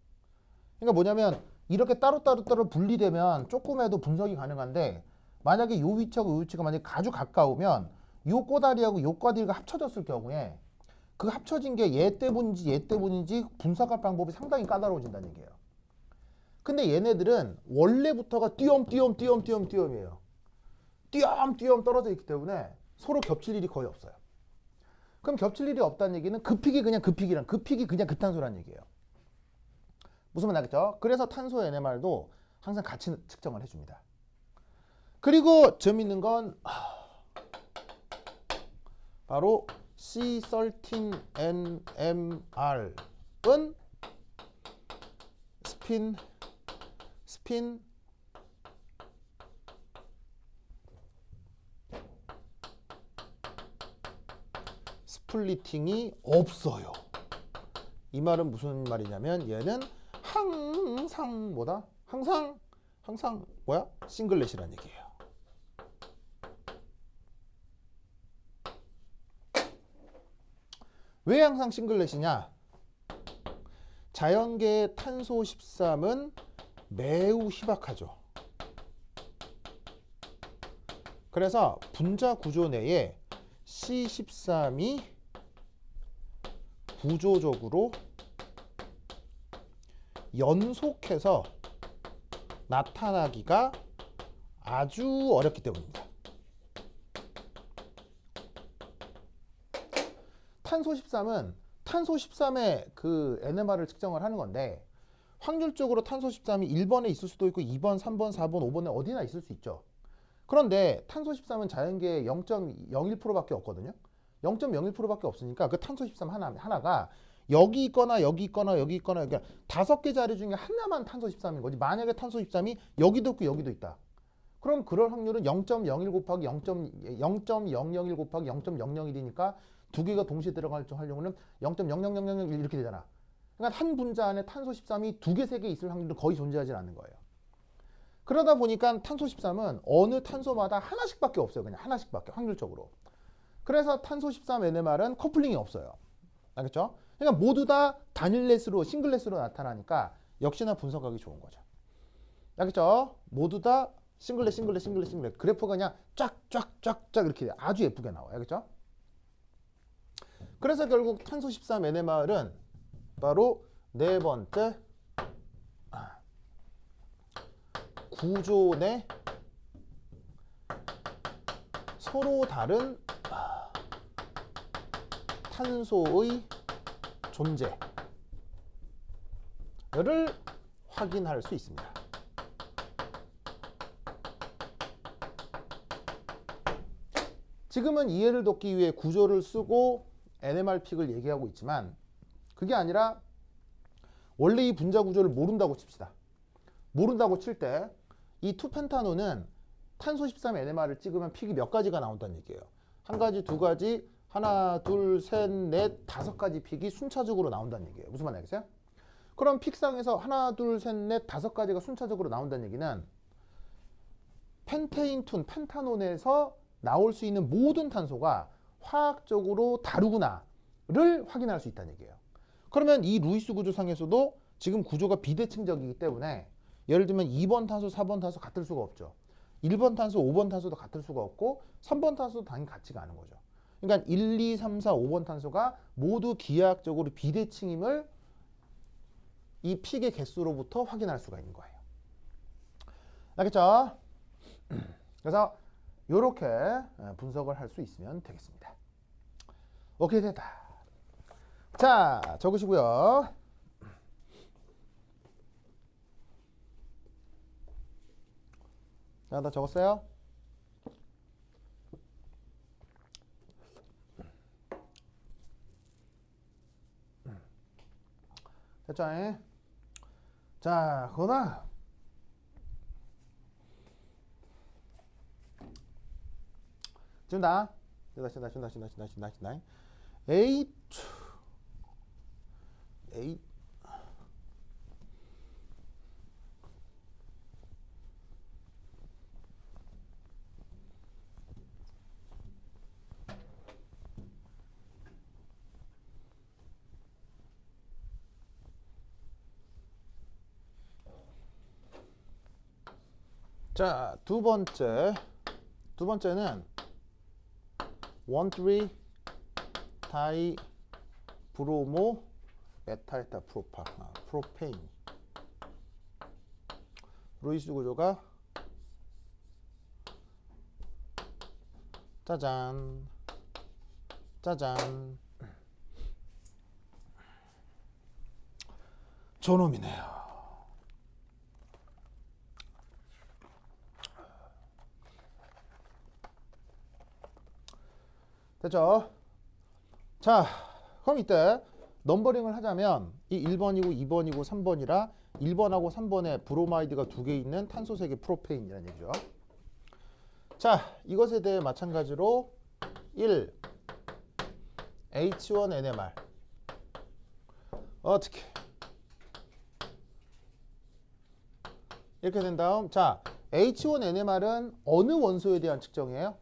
그러니까 뭐냐면 이렇게 따로 분리되면 조금해도 분석이 가능한데 만약에 요 위치하고 요 위치가 만약에 아주 가까우면 요 꼬다리하고 요 꼬다리가 합쳐졌을 경우에 그 합쳐진 게 얘 때문인지 분석할 방법이 상당히 까다로워진다는 얘기예요. 근데 얘네들은 원래부터가 띄엄이에요. 띄엄 떨어져 있기 때문에 서로 겹칠 일이 거의 없어요. 그럼 겹칠 일이 없다는 얘기는 그 픽이 그냥 그 픽이 그냥 그 탄소라는 얘기예요. 무슨 말 알겠죠? 그래서 탄소 NMR도 항상 같이 측정을 해줍니다. 그리고 재밌는 건 바로 C13NMR은 스핀 스플리팅이 없어요. 이 말은 무슨 말이냐면 얘는 항상 싱글렛이라는 얘기예요. 왜 항상 싱글렛이냐? 자연계의 탄소 13은 매우 희박하죠. 그래서 분자 구조 내에 C13이 구조적으로 연속해서 나타나기가 아주 어렵기 때문입니다. 탄소 13은 탄소 13의 그 NMR을 측정을 하는 건데 확률적으로 탄소 13이 1번에 있을 수도 있고 2번, 3번, 4번, 5번에 어디나 있을 수 있죠. 그런데 탄소 13은 자연계에 0.01%밖에 없거든요. 0.01%밖에 없으니까 그 탄소 13 하나가 여기 있거나 여기 있거나 여기 있거나 그러니까 5개 자리 중에 하나만 탄소 13인 거지. 만약에 탄소 13이 여기도 있고 여기도 있다. 그럼 그럴 확률은 0.01 곱하기 0.001 곱하기 0.001이니까 두 개가 동시에 들어갈 확률은 0.00001 이렇게 되잖아. 그러니까 한 분자 안에 탄소 13이 두 개, 세 개 있을 확률은 거의 존재하지 않는 거예요. 그러다 보니까 탄소 13은 어느 탄소마다 하나씩밖에 없어요. 그냥 하나씩밖에 확률적으로. 그래서 탄소 13 NMR은 커플링이 없어요. 알겠죠? 그러니까 모두 다 단일렛으로 싱글렛으로 나타나니까 역시나 분석하기 좋은 거죠. 알겠죠? 모두 다 싱글렛 그래프가 그냥 쫙쫙쫙쫙 이렇게 아주 예쁘게 나와요. 알겠죠? 그래서 결국 탄소 13 NMR은 바로 네 번째 구조 내 서로 다른 탄소의 존재를 확인할 수 있습니다. 지금은 이해를 돕기 위해 구조를 쓰고 NMR 픽을 얘기하고 있지만 그게 아니라 원래 이 분자 구조를 모른다고 칩시다. 모른다고 칠 때 이 2펜타노는 탄소 13 NMR을 찍으면 픽이 몇 가지가 나온다는 얘기예요. 한 가지, 두 가지, 하나, 둘, 셋, 넷, 5가지 픽이 순차적으로 나온다는 얘기예요. 무슨 말 알겠어요? 그럼 픽상에서 하나, 둘, 셋, 넷, 5가지가 순차적으로 나온다는 얘기는 펜테인툰, 펜타논에서 나올 수 있는 모든 탄소가 화학적으로 다르구나를 확인할 수 있다는 얘기예요. 그러면 이 루이스 구조상에서도 지금 구조가 비대칭적이기 때문에 예를 들면 2번 탄소, 4번 탄소 같을 수가 없죠. 1번 탄소, 5번 탄소도 같을 수가 없고 3번 탄소도 당연히 같지가 않은 거죠. 그러니까 1, 2, 3, 4, 5번 탄소가 모두 기하학적으로 비대칭임을 이 픽의 개수로부터 확인할 수가 있는 거예요. 알겠죠? 그래서 이렇게 분석을 할 수 있으면 되겠습니다. 오케이, 됐다. 자, 적으시고요. 자, 다 적었어요? 됐죠? 자, 그거다. 준다. 준다. A2 자, 두 번째는 1,3 다이 브로모 메탈타 프로파 프로페인 루이스 구조가 짜잔 저놈이네요. 됐죠? 자, 그럼 이때 넘버링을 하자면 이 1번이고 2번이고 3번이라 1번하고 3번에 브로마이드가 2개 있는 탄소색의 프로페인이라는 얘기죠. 자, 이것에 대해 마찬가지로 1 H1NMR 어떻게 이렇게 된 다음 자, H1NMR은 어느 원소에 대한 측정이에요?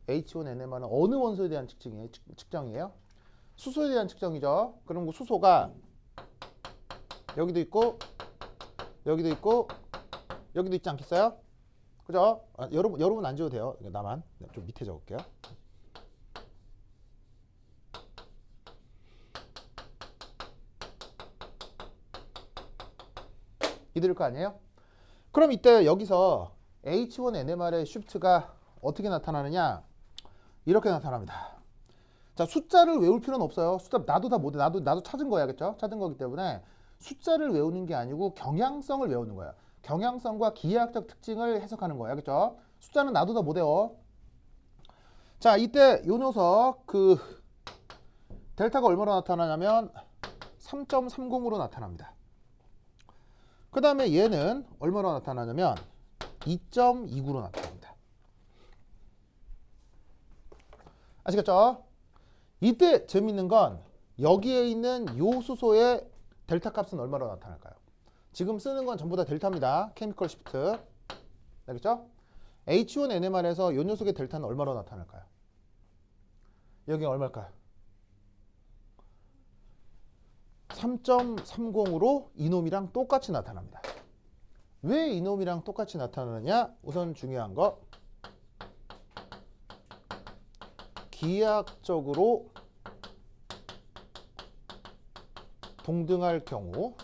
H1NMR은 어느 원소에 대한 측정이에요? 수소에 대한 측정이죠. 그럼 그 수소가 여기도 있고 여기도 있고 여기도 있지 않겠어요? 그죠? 여러분 안 지워도 돼요. 나만 좀 밑에 적을게요. 이들일 거 아니에요? 그럼 이때 여기서 H1NMR의 쉬프트가 어떻게 나타나느냐? 이렇게 나타납니다. 자, 숫자를 외울 필요는 없어요. 숫자 나도 다 못해. 나도 찾은 거야겠죠? 찾은 거기 때문에 숫자를 외우는 게 아니고 경향성을 외우는 거야. 경향성과 기하학적 특징을 해석하는 거야. 그죠? 숫자는 나도 다 못해요. 자, 이때 요 녀석 델타가 얼마로 나타나냐면 3.30으로 나타납니다. 그 다음에 얘는 얼마로 나타나냐면 2.29로 나타납니다. 아시겠죠? 이때 재밌는 건 여기에 있는 요 수소의 델타 값은 얼마로 나타날까요? 지금 쓰는 건 전부 다 델타입니다. 케미컬 시프트. 알겠죠? H1NMR에서 요 녀석의 델타는 얼마로 나타날까요? 여기가 얼마일까요? 3.30으로 이놈이랑 똑같이 나타납니다. 왜 이놈이랑 똑같이 나타나느냐? 우선 중요한 거 기하학적으로 동등할 경우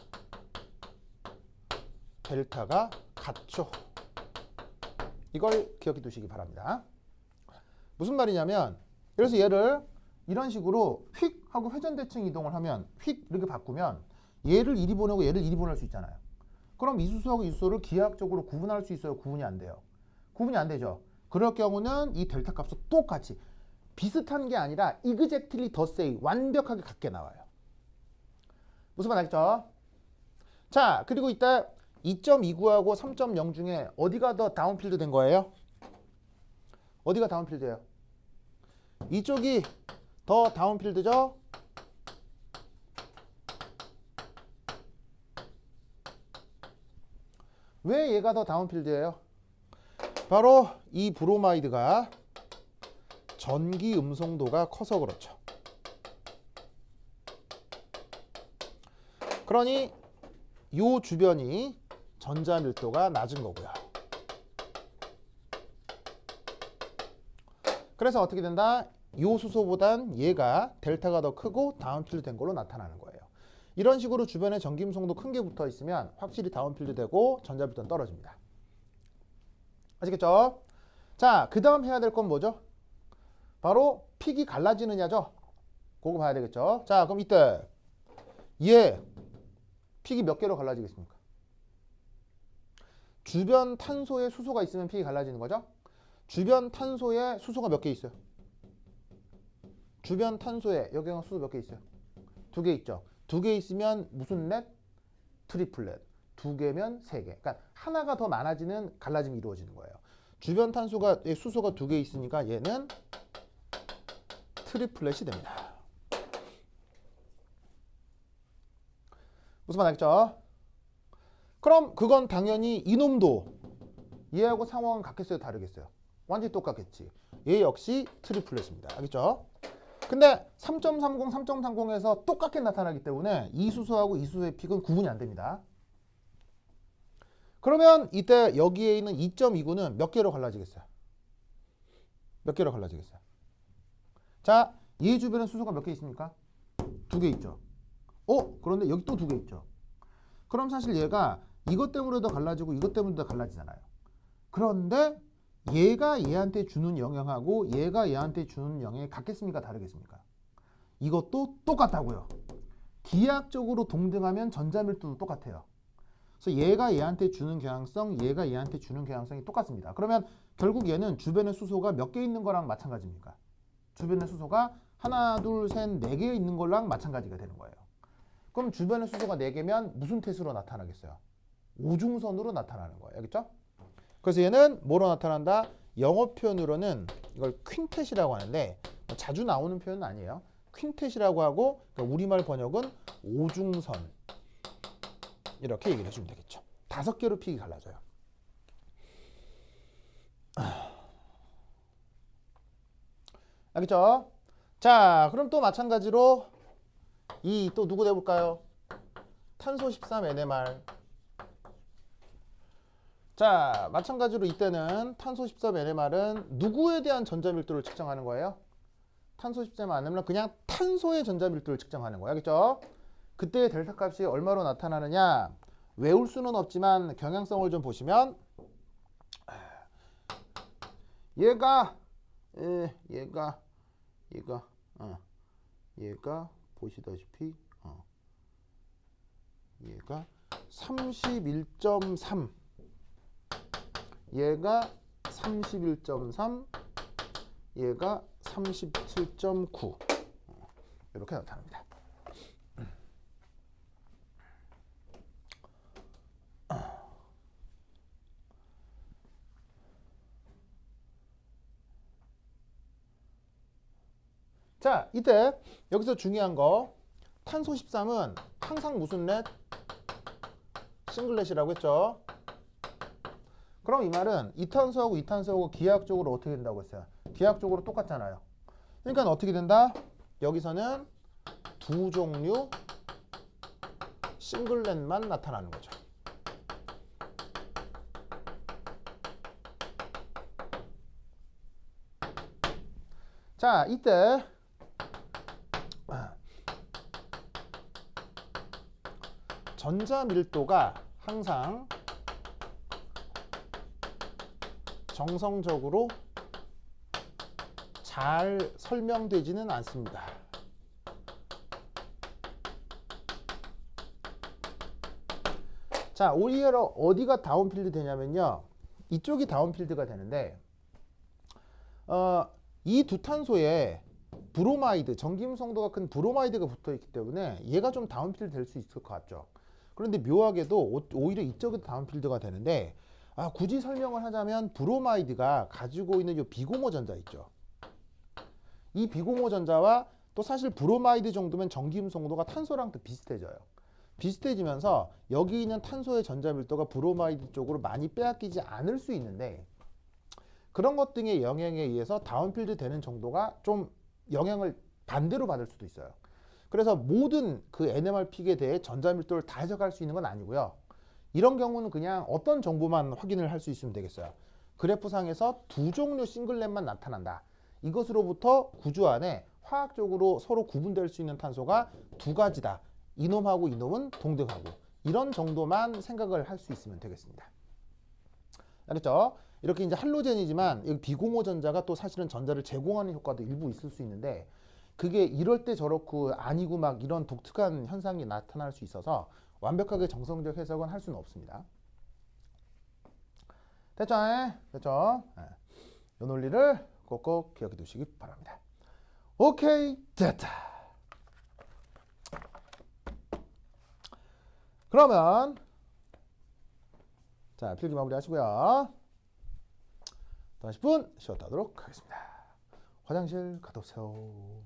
델타가 같죠. 이걸 기억해 두시기 바랍니다. 무슨 말이냐면 그래서 얘를 이런 식으로 휙 하고 회전대칭 이동을 하면 휙 이렇게 바꾸면 얘를 이리 보내고 얘를 이리 보낼 수 있잖아요. 그럼 이 수소하고 이 수소를 기하학적으로 구분할 수 있어요? 구분이 안 돼요? 구분이 안 되죠. 그럴 경우는 이 델타 값도 똑같이 비슷한 게 아니라 exactly the same 완벽하게 같게 나와요. 무슨 말 알겠죠? 자, 그리고 이따 2.29하고 3.0 중에 어디가 더 다운필드 된 거예요? 어디가 다운필드예요? 이쪽이 더 다운필드죠? 왜 얘가 더 다운필드예요? 바로 이 브로마이드가 전기 음성도가 커서 그렇죠. 그러니 요 주변이 전자 밀도가 낮은 거고요. 그래서 어떻게 된다? 요 수소보단 얘가 델타가 더 크고 다운필드 된 걸로 나타나는 거예요. 이런 식으로 주변에 전기 음성도 큰 게 붙어 있으면 확실히 다운필드 되고 전자 밀도는 떨어집니다. 아시겠죠? 자, 그 다음 해야 될 건 뭐죠? 바로 픽이 갈라지느냐죠? 그거 봐야 되겠죠? 자, 그럼 이때 얘 픽이 몇 개로 갈라지겠습니까? 주변 탄소에 수소가 있으면 픽이 갈라지는 거죠? 주변 탄소에 수소가 몇 개 있어요? 주변 탄소에 여기가 수소 몇 개 있어요? 2개 있죠? 2개 있으면 무슨 넷? 트리플렛. 2개면 3개. 그러니까 하나가 더 많아지는 갈라짐이 이루어지는 거예요. 주변 탄소가 수소가 2개 있으니까 얘는 트리플렛이 됩니다. 무슨 말 알겠죠? 그럼 그건 당연히 이놈도 얘하고 상황은 같겠어요? 다르겠어요? 완전히 똑같겠지. 얘 역시 트리플렛입니다. 알겠죠? 근데 3.30, 3.30에서 똑같게 나타나기 때문에 이 수소하고 이 수소의 픽은 구분이 안 됩니다. 그러면 이때 여기에 있는 2.29는 몇 개로 갈라지겠어요? 몇 개로 갈라지겠어요? 자, 얘 주변에 수소가 몇 개 있습니까? 2개 있죠. 그런데 여기 또 2개 있죠. 그럼 사실 얘가 이것 때문에도 갈라지고 이것 때문에도 갈라지잖아요. 그런데 얘가 얘한테 주는 영향하고 얘가 얘한테 주는 영향이 같겠습니까? 다르겠습니까? 이것도 똑같다고요. 기하학적으로 동등하면 전자밀도도 똑같아요. 그래서 얘가 얘한테 주는 경향성, 얘가 얘한테 주는 경향성이 똑같습니다. 그러면 결국 얘는 주변에 수소가 몇 개 있는 거랑 마찬가지입니까? 주변에 수소가 하나, 둘, 셋, 4개 있는 거랑 마찬가지가 되는 거예요. 그럼 주변에 수소가 4개면 무슨 태수로 나타나겠어요? 오중선으로 나타나는 거예요. 알겠죠? 그래서 얘는 뭐로 나타난다? 영어 표현으로는 이걸 퀸텟이라고 하는데 자주 나오는 표현은 아니에요. 퀸텟이라고 하고 그러니까 우리말 번역은 오중선 이렇게 얘기를 해주면 되겠죠. 5개로 픽이 갈라져요. 알겠죠? 자, 그럼 또 마찬가지로 이 또 누구 내볼까요? 탄소 13 NMR. 자, 마찬가지로 이때는 탄소 13 NMR은 누구에 대한 전자 밀도를 측정하는 거예요? 탄소 13 NMR은 그냥 탄소의 전자 밀도를 측정하는 거야. 그렇죠? 그때의 델타 값이 얼마로 나타나느냐? 외울 수는 없지만 경향성을 좀 보시면 얘가 보시다시피 얘가 31.3, 얘가 31.3, 얘가 37.9 이렇게 나타납니다. 자, 이때 여기서 중요한 거 탄소 13은 항상 무슨 렛? 싱글렛이라고 했죠. 그럼 이 말은 이탄소하고 이탄소하고 기하학적으로 어떻게 된다고 했어요? 기하학적으로 똑같잖아요. 그러니까 어떻게 된다? 여기서는 두 종류 싱글렛만 나타나는 거죠. 자, 이때 전자 밀도가 항상 정성적으로 잘 설명되지는 않습니다. 자, 오히려 어디가 다운필드 되냐면요. 이쪽이 다운필드가 되는데 이 두 탄소에 브로마이드, 전기음성도가 큰 브로마이드가 붙어 있기 때문에 얘가 좀 다운필드 될 수 있을 것 같죠. 그런데 묘하게도 오히려 이쪽이 다운필드가 되는데 굳이 설명을 하자면 브로마이드가 가지고 있는 이 비공호 전자 있죠. 이 비공호 전자와 또 사실 브로마이드 정도면 전기음성도가 탄소랑 또 비슷해져요. 비슷해지면서 여기 있는 탄소의 전자 밀도가 브로마이드 쪽으로 많이 빼앗기지 않을 수 있는데 그런 것 등의 영향에 의해서 다운필드 되는 정도가 좀 영향을 반대로 받을 수도 있어요. 그래서 모든 그 NMR 픽에 대해 전자 밀도를 다 해석할 수 있는 건 아니고요. 이런 경우는 그냥 어떤 정보만 확인을 할 수 있으면 되겠어요. 그래프상에서 두 종류 싱글렛만 나타난다. 이것으로부터 구조 안에 화학적으로 서로 구분될 수 있는 탄소가 두 가지다. 이놈하고 이놈은 동등하고 이런 정도만 생각을 할 수 있으면 되겠습니다. 알겠죠? 이렇게 이제 할로젠이지만 여기 비공호 전자가 또 사실은 전자를 제공하는 효과도 일부 있을 수 있는데 그게 이럴 때 저렇고 아니고 막 이런 독특한 현상이 나타날 수 있어서 완벽하게 정성적 해석은 할 수는 없습니다. 됐죠? 됐죠? 이 논리를 꼭꼭 기억해 두시기 바랍니다. 오케이, 됐다. 그러면 자, 필기 마무리 하시고요. 또 10분 쉬었다 하도록 하겠습니다. 화장실 갔다 오세요.